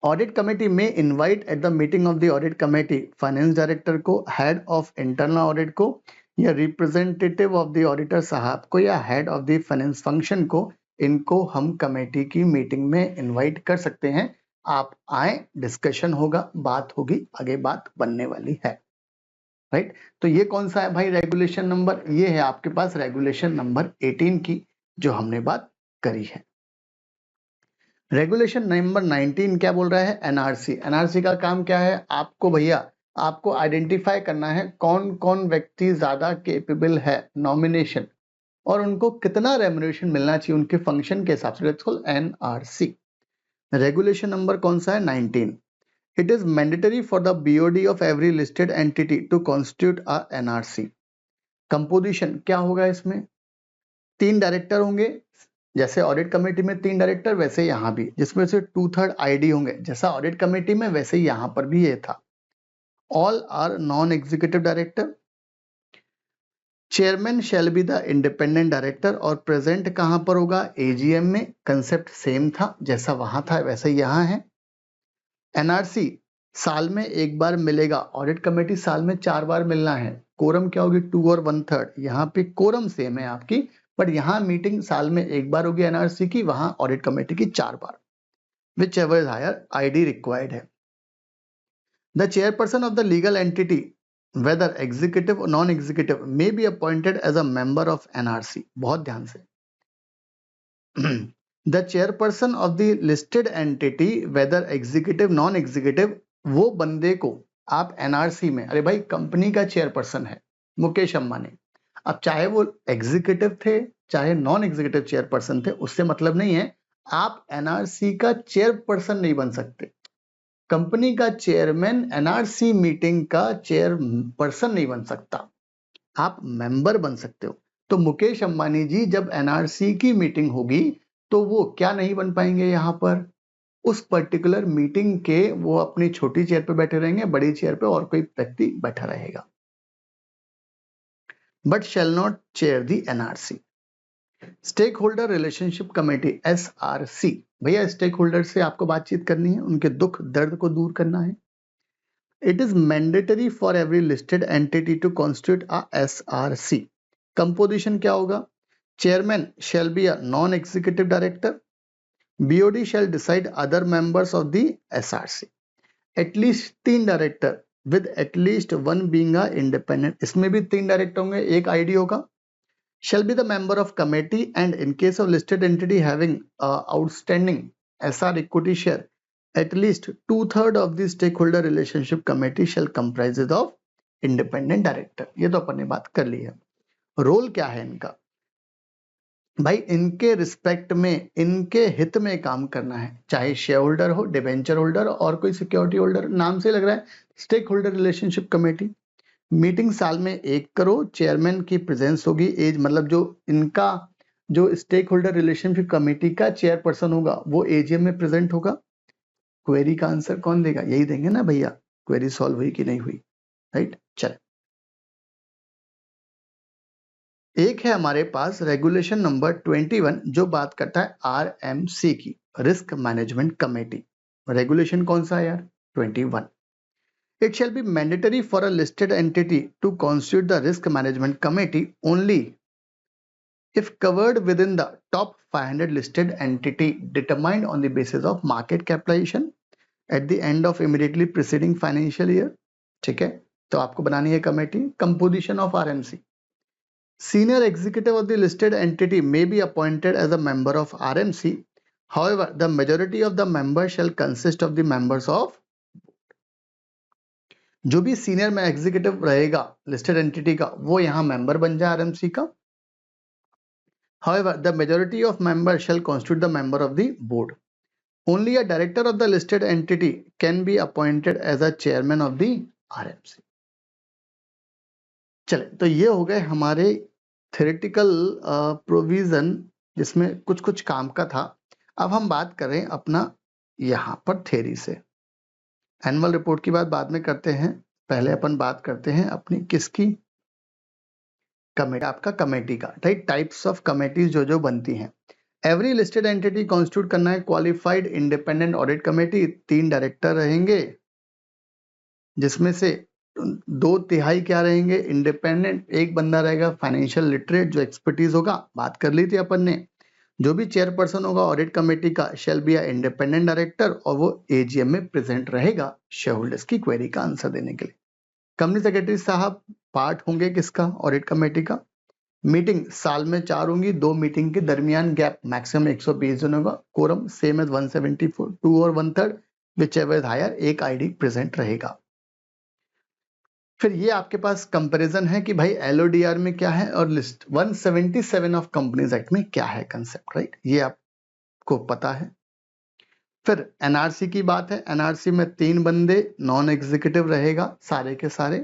ऑडिट कमेटी में invite at the meeting of the audit committee finance director को, हेड ऑफ इंटरनल ऑडिट को, या रिप्रेजेंटेटिव ऑफ द ऑडिटर साहब को, या head of the finance function को। इनको हम कमेटी की मीटिंग में इनवाइट कर सकते हैं। आप आए, डिस्कशन होगा, बात होगी, आगे बात बनने वाली है, राइट। तो ये कौन सा है भाई रेगुलेशन नंबर? ये है आपके पास रेगुलेशन नंबर 18 की जो हमने बात करी है। रेगुलेशन नंबर 19 क्या बोल रहा है? एनआरसी। एनआरसी का काम क्या है? आपको भैया आपको आइडेंटिफाई करना है कौन कौन व्यक्ति ज्यादा केपेबल है नॉमिनेशन, और उनको कितना रेम्युनरेशन मिलना चाहिए उनके फंक्शन के हिसाब से। Let's call NRC. Regulation number कौन सा है? 19। It is mandatory for the BOD of every listed entity to constitute a NRC. Composition क्या होगा इसमें? 3 डायरेक्टर होंगे, जैसे ऑडिट कमेटी में 3 डायरेक्टर वैसे यहां भी, जिसमें से 2/3 आईडी होंगे, जैसा ऑडिट कमेटी में वैसे यहां पर भी ये था। All are non executive director. Chairman shall be the independent director, और प्रेजेंट कहां पर होगा? एजीएम में। कंसेप्ट सेम था, जैसा वहां था वैसा यहां है। एनआरसी साल में 1 बार मिलेगा, ऑडिट कमेटी साल में 4 बार मिलना है। कोरम क्या होगी? 2 और 1/3। यहाँ पे कोरम सेम है आपकी, बट यहाँ मीटिंग साल में 1 बार होगी एनआरसी की, वहां ऑडिट कमेटी की 4 बार। Whichever is higher, ID required है। The chairperson of the legal entity whether executive और non executive may be appointed as a member of NRC. बहुत ध्यान से। The chairperson of the listed entity whether executive non executive, वो बंदे को आप NRC में, अरे भाई कंपनी का चेयरपर्सन है मुकेश अंबानी, अब चाहे वो एग्जीक्यूटिव थे चाहे नॉन एग्जीक्यूटिव चेयरपर्सन थे, उससे मतलब नहीं है। आप एनआरसी का चेयरपर्सन नहीं बन सकते। कंपनी का चेयरमैन एनआरसी मीटिंग का चेयरपर्सन नहीं बन सकता, आप मेंबर बन सकते हो। तो मुकेश अंबानी जी जब एनआरसी की मीटिंग होगी तो वो क्या नहीं बन पाएंगे? यहाँ पर उस पर्टिकुलर मीटिंग के वो अपनी छोटी चेयर पे बैठे रहेंगे, बड़ी चेयर पे और कोई व्यक्ति बैठा रहेगा। but shall not chair the NRC. Stakeholder relationship committee SRC, भैया स्टेक होल्डर से आपको बातचीत करनी है, उनके दुख दर्द को दूर करना है. It is mandatory for every listed entity to constitute a SRC. Composition क्या होगा? Chairman shall be a non-executive director. BOD shall decide other members of the SRC. At least 3 director with at least one being a independent. इसमें भी 3 director होंगे, एक ID होगा. Shall be the member of committee, and in case of listed entity having outstanding SR equity share, at least 2/3 of the stakeholder relationship committee shall comprise of independent director. ये तो अपन ने बात कर ली है. Role क्या है इनका? भाई इनके रिस्पेक्ट में, इनके हित में काम करना है, चाहे शेयर होल्डर हो, डिबेंचर होल्डर और कोई सिक्योरिटी होल्डर. नाम से लग रहा है stakeholder relationship committee. Meeting साल में 1 करो, चेयरमैन की प्रेजेंस होगी. एज मतलब जो इनका जो स्टेक होल्डर रिलेशनशिप कमेटी का चेयरपर्सन होगा वो एजीएम में प्रेजेंट होगा. क्वेरी का आंसर कौन देगा? यही देंगे ना भैया. क्वेरी सॉल्व हुई कि नहीं हुई, राइट? चल, एक है हमारे पास रेगुलेशन नंबर 21 जो बात करता है आरएमसी की, रिस्क मैनेजमेंट कमेटी. रेगुलेशन कौन सा है यार? 21. It shall be mandatory for a listed entity to constitute the risk management committee only if covered within the top 500 listed entity determined on the basis of market capitalization at the end of immediately preceding financial year. ठीक है, तो आपको बनानी है committee. Composition of RMC. Senior executive of the listed entity may be appointed as a member of RMC. However, the majority of the members shall consist of the members of, जो भी senior में executive रहेगा listed entity का वो यहाँ member बन जाए RMC का. However, the majority of members shall constitute the member of the board. Only a director of the listed entity can be appointed as a chairman of the RMC. चले, तो ये हो गए हमारे थ्योरेटिकल प्रोविजन जिसमें कुछ कुछ काम का था. अब हम बात करें अपना यहाँ पर थ्योरी से. एनुअल रिपोर्ट की बात बाद में करते हैं, पहले अपन बात करते हैं अपनी किसकी? कमेटी. आपका कमेटी का, राइट? टाइप्स ऑफ कमेटीज जो जो बनती हैं. एवरी लिस्टेड एंटिटी कॉन्स्टिट्यूट करना है qualified independent audit committee. 3 director रहेंगे जिसमें से 2/3 क्या रहेंगे? इंडिपेंडेंट. एक बंदा रहेगा फाइनेंशियल लिटरेट जो एक्सपर्टीज होगा, बात कर ली थी अपन ने. जो भी चेयरपर्सन होगा ऑडिट कमेटी का शेल बी इंडिपेंडेंट डायरेक्टर और वो एजीएम में प्रेजेंट रहेगा शेयर होल्डर्स की क्वेरी का आंसर देने के लिए. कंपनी सेक्रेटरी साहब पार्ट होंगे किसका? ऑडिट कमेटी का. मीटिंग साल में 4 होंगी, 2 मीटिंग के दरमियान गैप मैक्सिमम 120 जन होगा. कोरम सेम एज 174, 2 और 1/3 व्हिचएवर इज हायर, एक आईडी प्रेजेंट रहेगा. फिर ये आपके पास कंपैरिजन है कि भाई एलओडीआर में क्या है और लिस्ट 177 ऑफ कंपनीज एक्ट में क्या है कंसेप्ट, राइट? ये आपको पता है. फिर एनआरसी की बात है. एनआरसी में 3 बंदे नॉन एग्जीक्यूटिव रहेगा सारे के सारे.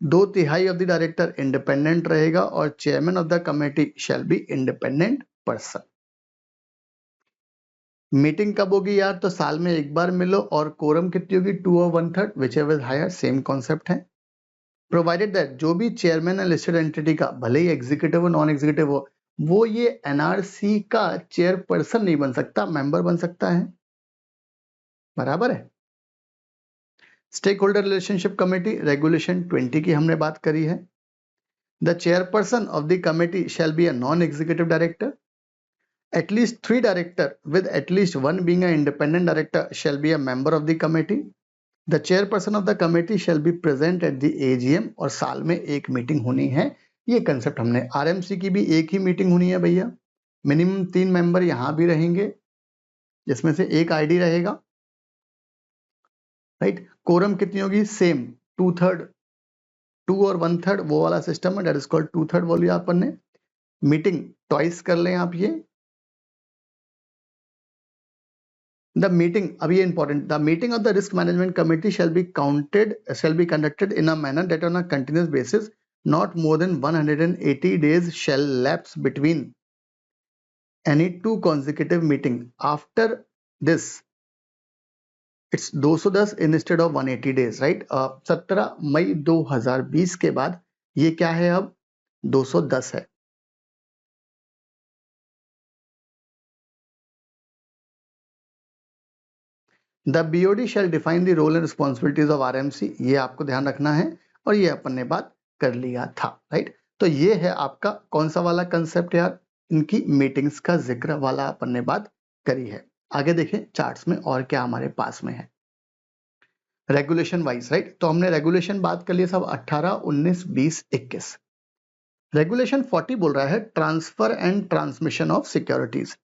2/3 ऑफ द डायरेक्टर इंडिपेंडेंट रहेगा और chairman of the committee shall be independent person. Meeting कब होगी यार? तो साल में 1 बार मिलो. और कोरम कितनी होगी? 2 और 1/3 whichever is higher, same concept है. प्रोवाइडेड दैट जो भी चेयरमैन है लिस्टेड एंटिटी का, भले ही एग्जीक्यूटिव हो नॉन एग्जीक्यूटिव हो, वो ये एनआरसी का चेयरपर्सन नहीं बन सकता, मेंबर बन सकता है. बराबर है. Stakeholder relationship committee regulation 20 की हमने बात करी है. The chairperson of the committee shall be a non executive director. At least 3 director with at least one being an independent director shall be a member of the committee. The chairperson of the committee shall be present at the AGM और साल में 1 meeting होनी है. ये concept हमने. RMC की भी 1 ही meeting होनी है भैया. मिनिमम 3 मेंबर यहाँ भी रहेंगे जिसमें से 1 आईडी रहेगा, राइट? कोरम कितनी होगी? सेम 2/3, 2 और 1/3 वो वाला सिस्टम है, दैट इज कॉल्ड 2/3 बोलिए अपन ने. मीटिंग ट्वाइस कर लें आप ये. The meeting, abhi important, the meeting of the risk management committee shall be conducted in a manner that on a continuous basis, not more than 180 days shall lapse between any 2 consecutive meeting. After this, it's 210 instead of 180 days, right? 17 मई 2020 के बाद ये क्या है? अब 210 है। The BOD shall define the role and responsibilities of RMC, ये आपको ध्यान रखना है, और ये अपन ने बात कर लिया था, राइट। तो ये है आपका कौन सा वाला कंसेप्ट यार, इनकी मीटिंग्स का जिक्र वाला अपन ने बात करी है। आगे देखें चार्ट्स में और क्या हमारे पास में है रेगुलेशन वाइज, राइट। तो हमने रेगुलेशन बात कर लिया सब 18, 19, 20, 21। रेगुलेशन 40 बोल रहा है transfer and transmission of securities.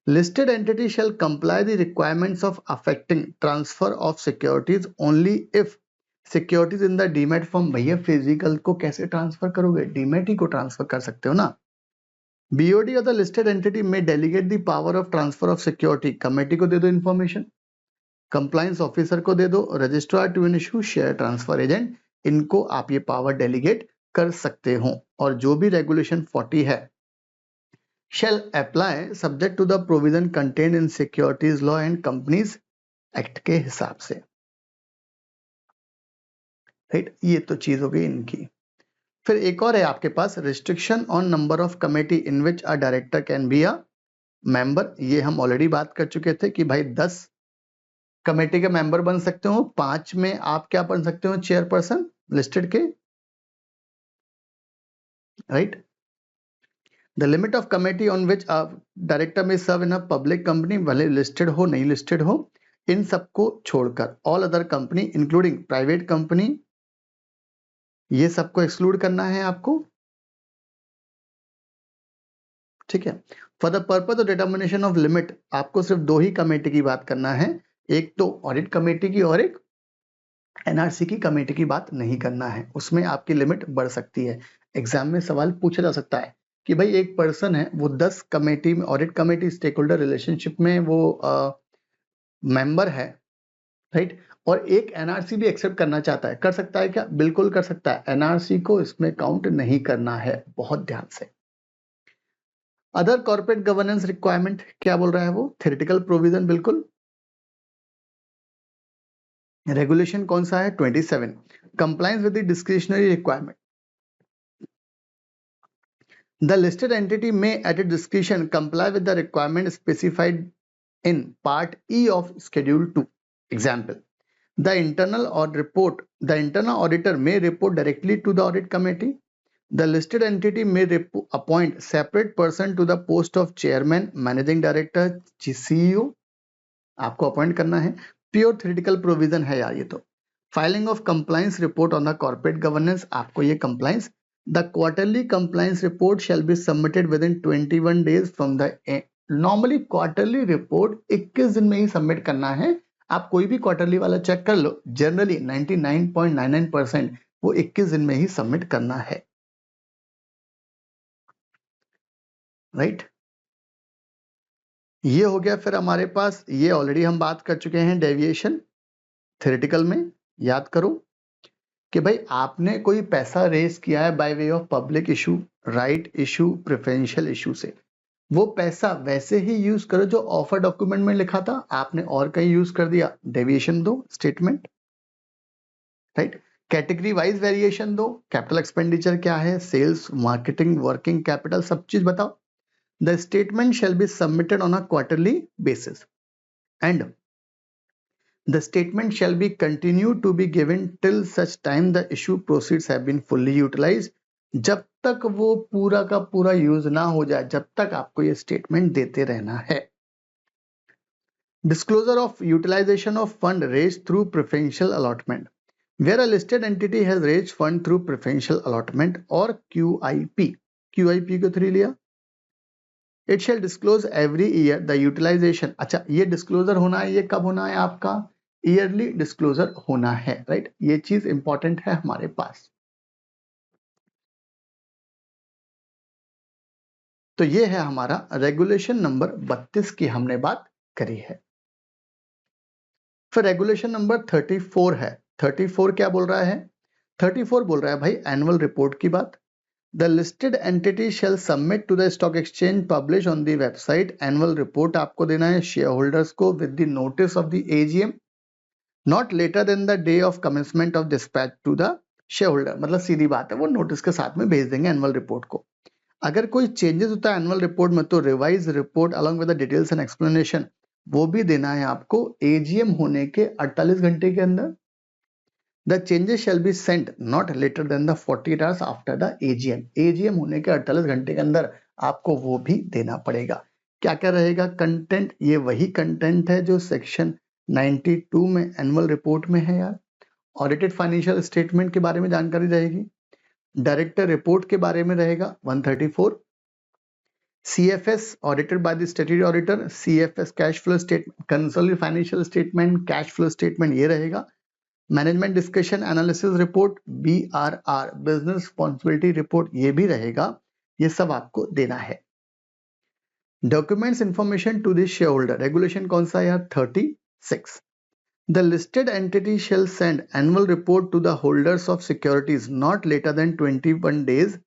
Listed entity shall comply the requirements of affecting transfer of securities only if securities in the demat form। भैया फिजिकल को कैसे ट्रांसफर करोगे, डीमेट ही को ट्रांसफर कर सकते हो ना। BOD of the listed entity में delegate the power of transfer of security, committee को दे दो इंफॉर्मेशन, कंप्लायंस ऑफिसर को दे दो, registrar to an issue, share transfer agent, इनको आप ये पावर डेलीगेट कर सकते हो। और जो भी रेगुलेशन 40 है shall apply subject to the provision contained in Securities Law and Companies Act के हिसाब से, राइट। ये तो चीज हो गई इनकी। फिर एक और है आपके पास restriction on number of committee in which a director can be a member. ये हम ऑलरेडी बात कर चुके थे कि भाई 10 कमेटी के मेंबर बन सकते हो, 5 में आप क्या बन सकते हो, चेयरपर्सन लिस्टेड के, right. The limit of committee on which a director में सर्व इन अ पब्लिक कंपनी, भले लिस्टेड हो नहीं लिस्टेड हो, इन सबको छोड़कर all other company including private company, ये सबको एक्सक्लूड करना है आपको, ठीक है। For the purpose of determination of limit आपको सिर्फ 2 ही कमेटी की बात करना है, एक तो ऑडिट कमेटी की और एक एनआरसी की कमेटी की बात नहीं करना है, उसमें आपकी लिमिट बढ़ सकती है। एग्जाम में सवाल पूछा जा सकता है कि भाई एक पर्सन है वो 10 कमेटी में, audit committee stakeholder relationship में वो मेंबर है, राइट, और एक एनआरसी भी एक्सेप्ट करना चाहता है, कर सकता है क्या, बिल्कुल कर सकता है। एनआरसी को इसमें काउंट नहीं करना है, बहुत ध्यान से। अदर कॉर्पोरेट गवर्नेंस रिक्वायरमेंट क्या बोल रहा है वो, थ्योरेटिकल प्रोविजन, बिल्कुल। रेगुलेशन कौन सा है 27, compliance with the discretionary requirement. The listed entity may at its discretion comply with the requirement specified in Part E of Schedule 2. Example, the internal auditor may report directly to the audit committee. The listed entity may appoint separate person to the post of chairman, managing director, CEO. आपको appoint करना है, pure theoretical provision है यार ये तो। Filing of compliance report on the corporate governance, आपको ये compliance, the quarterly compliance report shall be submitted with in 21 days from the, normally quarterly report 21 दिन में ही सबमिट करना है। आप कोई भी क्वार्टरली वाला चेक कर लो, जनरली 99.99% वो 21 दिन में ही सबमिट करना है, राइट। ये हो गया। फिर हमारे पास ये ऑलरेडी हम बात कर चुके हैं डेविएशन थ्योरेटिकल में, याद करो कि भाई आपने कोई पैसा रेज किया है bye way of public issue, right issue, preferential issue से, वो पैसा वैसे ही यूज करो जो ऑफर डॉक्यूमेंट में लिखा था, आपने और कहीं यूज कर दिया, डेविएशन दो, statement, right. Category wise variation दो, कैपिटल एक्सपेंडिचर क्या है, सेल्स, मार्केटिंग, वर्किंग कैपिटल, सब चीज बताओ। The statement shall be submitted on a quarterly basis and the statement shall be continued to be given till such time the issue proceeds have been fully utilized। जब तक वो पूरा का पूरा use ना हो जाए, जब तक आपको ये स्टेटमेंट देते रहना है। Disclosure of utilization of fund raised through preferential allotment, where a listed entity has raised fund through preferential allotment or QIP, QIP को 3 लिया, it shall disclose every year the utilization। अच्छा, ये डिस्क्लोजर होना है, ये कब होना है आपका, ईयरली डिस्क्लोजर होना है, राइट। ये चीज इंपॉर्टेंट है हमारे पास। तो ये है हमारा रेगुलेशन नंबर 32 की हमने बात करी है। फिर रेगुलेशन नंबर 34 है। 34 क्या बोल रहा है, 34 बोल रहा है भाई एनुअल रिपोर्ट की बात। The listed entity shall submit to the stock exchange publish on the website annual report, आपको देना है shareholders को with the notice of the AGM not later than the day of commencement of dispatch to the share holder मतलब सीधी बात है, वो notice के साथ में भेज देंगे एनुअल रिपोर्ट को। अगर कोई चेंजेस होता है एनुअल रिपोर्ट में तो revise report along with the details and explanation वो भी देना है आपको एजीएम होने के 48 घंटे के अंदर। The changes shall be sent not later than the 48 hours after the AGM. AGM होने के 48 घंटे के अंदर आपको वो भी देना पड़ेगा। क्या क्या रहेगा कंटेंट? ये वही कंटेंट है जो सेक्शन 92 में एनुअल रिपोर्ट में है यार। ऑडिटेड फाइनेंशियल स्टेटमेंट के बारे में जानकारी रहेगी, डायरेक्टर रिपोर्ट के बारे में रहेगा 134, CFS audited by the statutory auditor, CFS cash flow statement, consolidated financial statement, cash flow statement ये रहेगा, management discussion analysis report, BRR business responsibility report ये भी रहेगा। ये सब आपको देना है। Documents information to the share holder, regulation कौन सा है यार? 36। The listed entity shall send annual report to the holders of securities not later than 21 days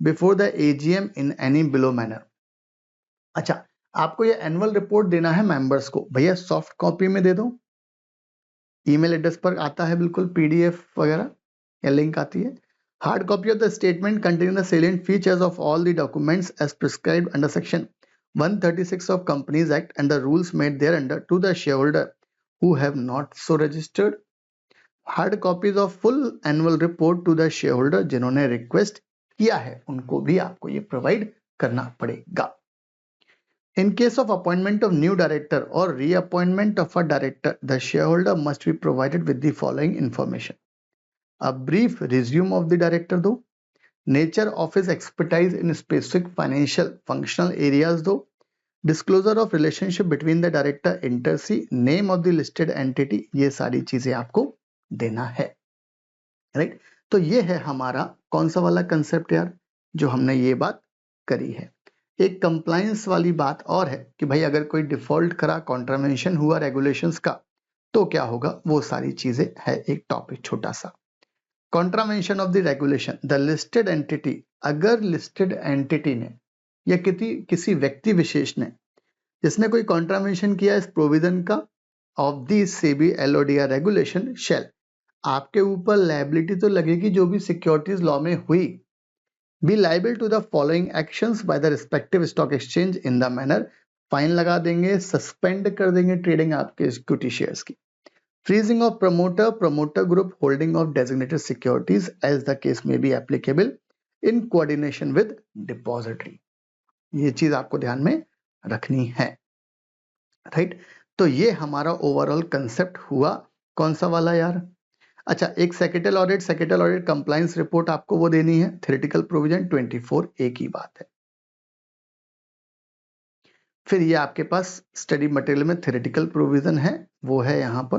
before the AGM in any below manner। अच्छा, आपको ये एनुअल रिपोर्ट देना है members को। भैया सॉफ्ट कॉपी में दे दो, ईमेल एड्रेस पर आता है बिल्कुल PDF वगैरह या लिंक आती है। Hard copy of the statement containing the salient features of all the documents as prescribed under section 136 of companies act and the rules made thereunder to the share holder who have not so registered। Hard copies of full annual report to the share holder, जिन्होंने request किया है उनको भी आपको ये provide करना पड़ेगा। In case of appointment of new director और reappointment of a director the share holder must be provided with the following information. A brief resume of the director दो, nature of his expertise in specific financial functional areas दो, disclosure of relationship between the director inter se, name of the listed entity, ये सारी चीजें आपको देना है। Right, तो ये है हमारा कौन सा वाला कंसेप्ट यार, जो हमने ये बात करी है। एक कंप्लायंस वाली बात और है कि भाई अगर कोई डिफॉल्ट करा, कॉन्ट्रावेंशन हुआ रेगुलेशंस का, तो क्या होगा, वो सारी चीजें है। एक टॉपिक छोटा सा, contravention of the regulation. The listed entity, अगर लिस्टेड एंटिटी ने या किसी व्यक्ति विशेष ने जिसने कोई कॉन्ट्रावेंशन किया इस प्रोविजन का of the SEBI LODR regulation shall, आपके ऊपर लायबिलिटी तो लगेगी जो भी सिक्योरिटीज लॉ में हुई, be liable to the following actions by the respective stock exchange in the manner, fine लगा देंगे, सस्पेंड कर देंगे ट्रेडिंग आपके इक्विटी शेयर्स की, freezing of promoter group holding of designated securities as the case में be applicable in coordination with depository. ये चीज आपको ध्यान में रखनी है। राइट, तो ये हमारा ओवरऑल कंसेप्ट हुआ। कौन सा वाला यार? अच्छा, एक सेक्रेटल ऑडिट कंप्लायंस रिपोर्ट आपको वो देनी है। थ्योरेटिकल प्रोविजन 24A की बात है। फिर ये आपके पास स्टडी मटेरियल में थ्योरेटिकल प्रोविजन है, वो है यहां पर।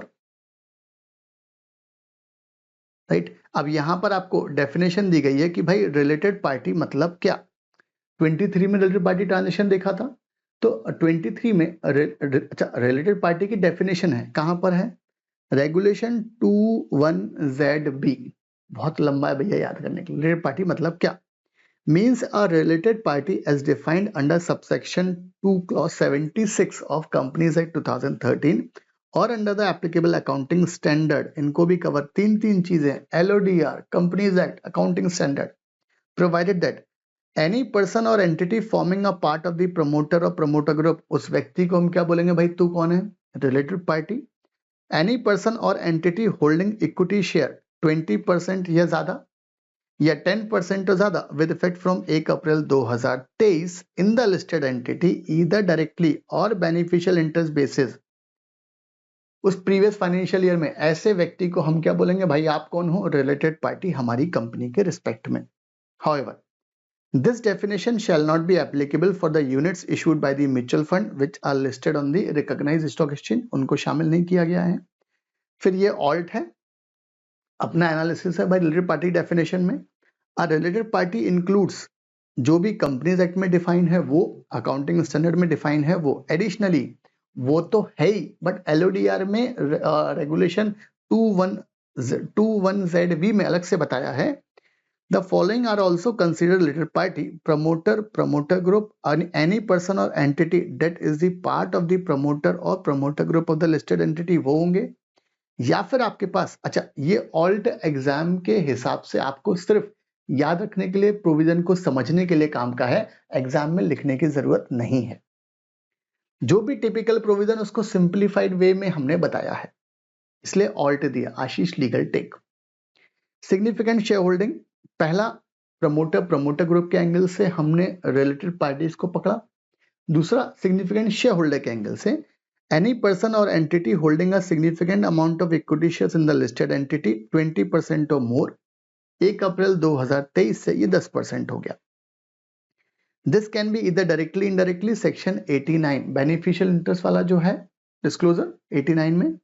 राइट, अब यहां पर आपको डेफिनेशन दी गई है कि भाई रिलेटेड पार्टी मतलब क्या। 23 में रिलेटेड पार्टी ट्रांजेक्शन देखा था, तो 23 में अच्छा रिलेटेड पार्टी की डेफिनेशन है, कहां पर है? रेगुलेशन 21ZB, बहुत लंबा है भैया याद करने के लिए। रिलेटेड पार्टी मतलब क्या? Means a related party as defined under subsection 2 clause 76 of companies act 2013 और under the applicable accounting standard. इनको भी कवर तीन चीजें, LODR, companies act, accounting standard, provided that any person और entity forming a part of the promoter और promoter group, उस व्यक्ति को हम क्या बोलेंगे भाई, तू कौन है? Related party. एनी पर्सन और एंटिटी होल्डिंग इक्विटी शेयर 20% या ज्यादा या 10% तो ज्यादा with effect from 1 April 2023 in the listed entity either directly और बेनिफिशियल इंटरेस्ट बेसिस उस प्रीवियस फाइनेंशियल ईयर में, ऐसे व्यक्ति को हम क्या बोलेंगे भाई, आप कौन हो? रिलेटेड पार्टी हमारी कंपनी के रिस्पेक्ट में। However, this definition shall not be applicable for the units issued by the mutual fund which are listed on the recognized stock exchange, उनको शामिल नहीं किया गया है। फिर ये ऑल्ट है, अपना एनालिसिस है भाई रिलेटेड पार्टी डेफिनेशन में। अ रिलेटेड पार्टी इंक्लूड्स जो भी कंपनीज एक्ट में डिफाइन है वो, अकाउंटिंग स्टैंडर्ड में डिफाइन है वो, एडिशनली वो तो है ही, बट LODR में रेगुलेशन 21ZB में अलग से बताया है। The following are also considered related party: promoter group, and any person or entity that is the part of the promoter or promoter group of the listed entity, वो होंगे। या फिर आपके पास, अच्छा ये ऑल्ट एग्जाम के हिसाब से आपको सिर्फ याद रखने के लिए, प्रोविजन को समझने के लिए काम का है, एग्जाम में लिखने की जरूरत नहीं है। जो भी टिपिकल प्रोविजन उसको सिंप्लीफाइड वे में हमने बताया है, इसलिए ऑल्ट दिया। Ashish legal tech. Significant share holding, पहला प्रमोटर ग्रुप के एंगल से हमने रिलेटेड पार्टीज को पकड़ा। दूसरा सिग्निफिकेंट शेयर होल्डर के एंगल से एनी पर्सन और entity holding a significant amount of equity shares in the listed entity 20% और मोर, 1 अप्रैल 2023 से ये 10% हो गया। दिस कैन बी इधर directly indirectly, section 89 beneficial interest वाला जो है डिस्क्लोजर 89 में।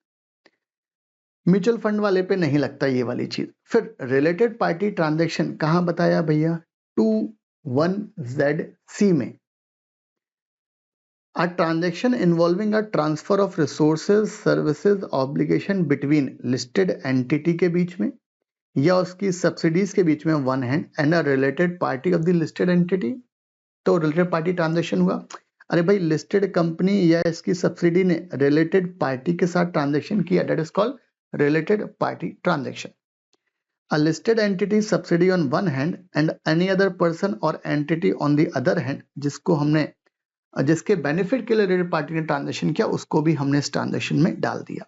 म्यूचुअल फंड वाले पे नहीं लगता ये वाली चीज। फिर रिलेटेड पार्टी ट्रांजैक्शन कहां बताया भैया, 21ZC में। A transaction involving a transfer of resources, services, obligation between listed entity के बीच में या उसकी सब्सिडीज के बीच में one hand and a related party of the listed entity, तो रिलेटेड पार्टी ट्रांजैक्शन हुआ। अरे भाई लिस्टेड कंपनी या इसकी सब्सिडी ने रिलेटेड पार्टी के साथ ट्रांजैक्शन किया, that is called related party transaction. A listed entity subsidy on one hand and any other person or entity on the other hand, जिसको हमने जिसके बेनिफिट के लिए रिलेटेड पार्टी ने ट्रांजैक्शन किया, उसको भी हमने इस ट्रांजैक्शन में डाल दिया।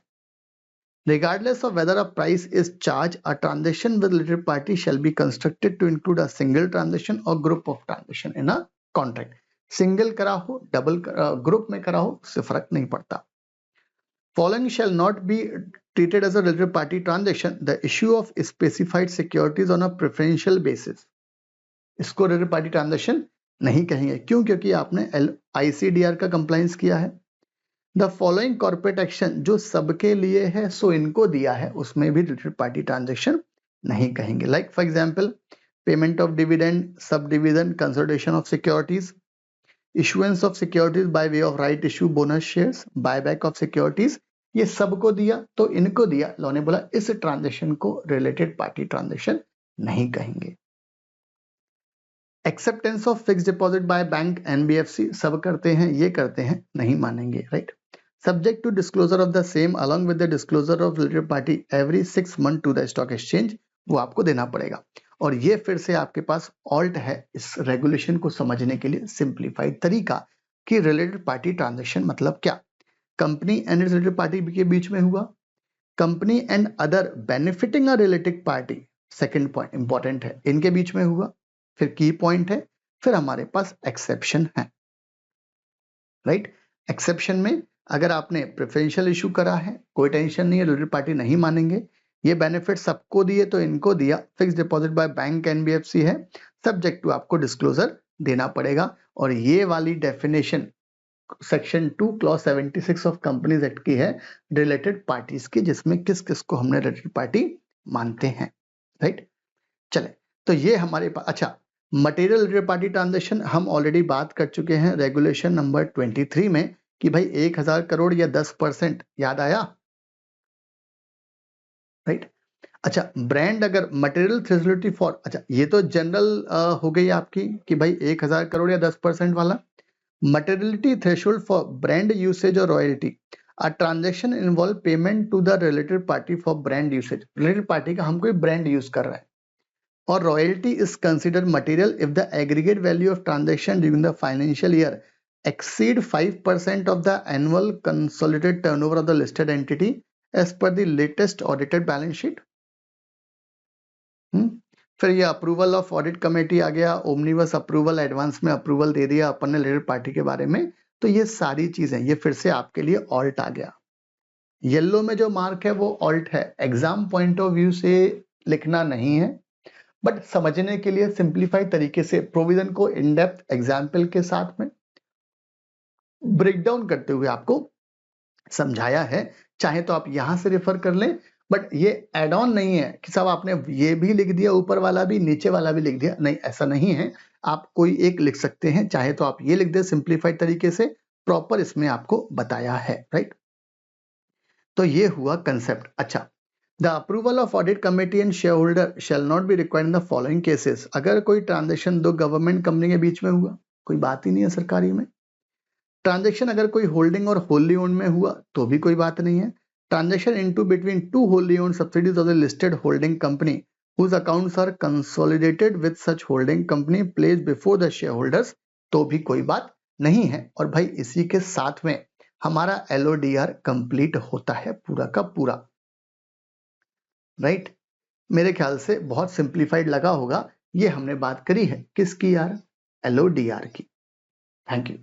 Regardless of whether a price is charged, a transaction with related party shall be constructed to include a single transaction or group of transaction in a contract. Single करा हो, डबल ग्रुप में करा हो, उससे फर्क नहीं पड़ता। Following shall not be treated as a related party transaction: the issue of specified securities on a preferential basis. इसको रिलेटेड पार्टी ट्रांजैक्शन नहीं कहेंगे, क्यों? क्योंकि आपने ICDR का कंप्लायंस किया है। द फॉलोइंग कॉर्पोरेट एक्शन, जो सबके लिए है सो इनको दिया है, उसमें भी रिलेटेड पार्टी ट्रांजैक्शन नहीं कहेंगे। Like for example payment of dividend, sub division, consolidation of securities, issuance of securities by way of right issue, bonus shares, buyback of securities, ये सबको दिया तो इनको दिया। लॉ ने बोला इस ट्रांजैक्शन को रिलेटेड पार्टी ट्रांजैक्शन नहीं कहेंगे। Acceptance of fix deposit by bank, NBFC, सब करते हैं, ये करते हैं, नहीं मानेंगे, right. Subject to disclosure of the same along with the disclosure of related party every 6 month to the stock exchange, वो आपको देना पड़ेगा। और ये फिर से आपके पास ऑल्ट है इस रेगुलेशन को समझने के लिए सिंप्लीफाइड तरीका कि रिलेटेड पार्टी ट्रांजैक्शन मतलब क्या। कंपनी एंड रिलेटेड पार्टी के बीच में हुआ, company and other benefiting a related party, second point important है, इनके बीच में हुआ। फिर की पॉइंट है, फिर हमारे पास एक्सेप्शन है, राइट। एक्सेप्शन में अगर आपने प्रेफरेंशियल इशू करा है, कोई टेंशन नहीं है, रिलेटेड पार्टी नहीं मानेंगे। ये बेनिफिट सबको दिए तो इनको दिया। Fix deposit by bank, NBFC है, सब्जेक्ट टू आपको डिस्क्लोजर देना पड़ेगा। और ये वाली definition section 2 clause 76 of companies act की है रिलेटेड पार्टीज की, जिसमें किस किस को हमने रिलेटेड पार्टी मानते हैं, राइट। चले, तो ये हमारे पास, अच्छा मटेरियल रिलेटेड पार्टी ट्रांजैक्शन हम ऑलरेडी बात कर चुके हैं रेगुलेशन नंबर 23 में कि भाई 1000 करोड़ या 10%, याद आया, राइट। अच्छा ब्रांड अगर मटेरियल थ्रेशोल्ड फॉर, अच्छा ये तो जनरल हो गई आपकी कि भाई 1000 करोड़ या 10% वाला। Materiality threshold for brand usage और royalty, a transaction involve payment to the related party for brand usage, related party का हम कोई ब्रांड यूज कर रहा है। Or royalty is considered material if the aggregate value of transaction during the financial year exceed 5% of the annual consolidated turnover of the listed entity as per the latest audited balance sheet. फिर ये approval of audit committee आ गया, omnibus approval, advance में approval दे दिया अपन ने related party के बारे में। तो ये सारी चीजें, ये फिर से आपके लिए ऑल्ट आ गया। येलो में जो मार्क है वो ऑल्ट है, एग्जाम पॉइंट ऑफ व्यू से लिखना नहीं है, बट समझने के लिए सिंप्लीफाइड तरीके से प्रोविजन को इन डेप्थ एग्जाम्पल के साथ में ब्रेकडाउन करते हुए आपको समझाया है। चाहे तो आप यहां से रेफर कर लें, बट ये एड ऑन नहीं है कि साहब आपने ये भी लिख दिया, ऊपर वाला भी, नीचे वाला भी लिख दिया, नहीं ऐसा नहीं है। आप कोई एक लिख सकते हैं, चाहे तो आप ये लिख दे सिंप्लीफाइड तरीके से, प्रॉपर इसमें आपको बताया है, राइट। तो ये हुआ कंसेप्ट। अच्छा, The approval of audit committee and shareholder shall not be required in the following cases. अगर कोई ट्रांजेक्शन दो गवर्नमेंट कंपनी के बीच में हुआ, कोई बात ही नहीं है सरकारी में। ट्रांजेक्शन अगर कोई होल्डिंग और होली ओन में हुआ तो भी कोई बात नहीं है। transaction into between two wholly owned subsidiaries of the listed holding company whose accounts are consolidated with such holding company placed before the shareholders, तो भी कोई बात नहीं है। और भाई इसी के साथ में हमारा LODR कंप्लीट होता है पूरा का पूरा, राइट। मेरे ख्याल से बहुत सिंप्लीफाइड लगा होगा। ये हमने बात करी है किसकी यार, LODR की। Thank you.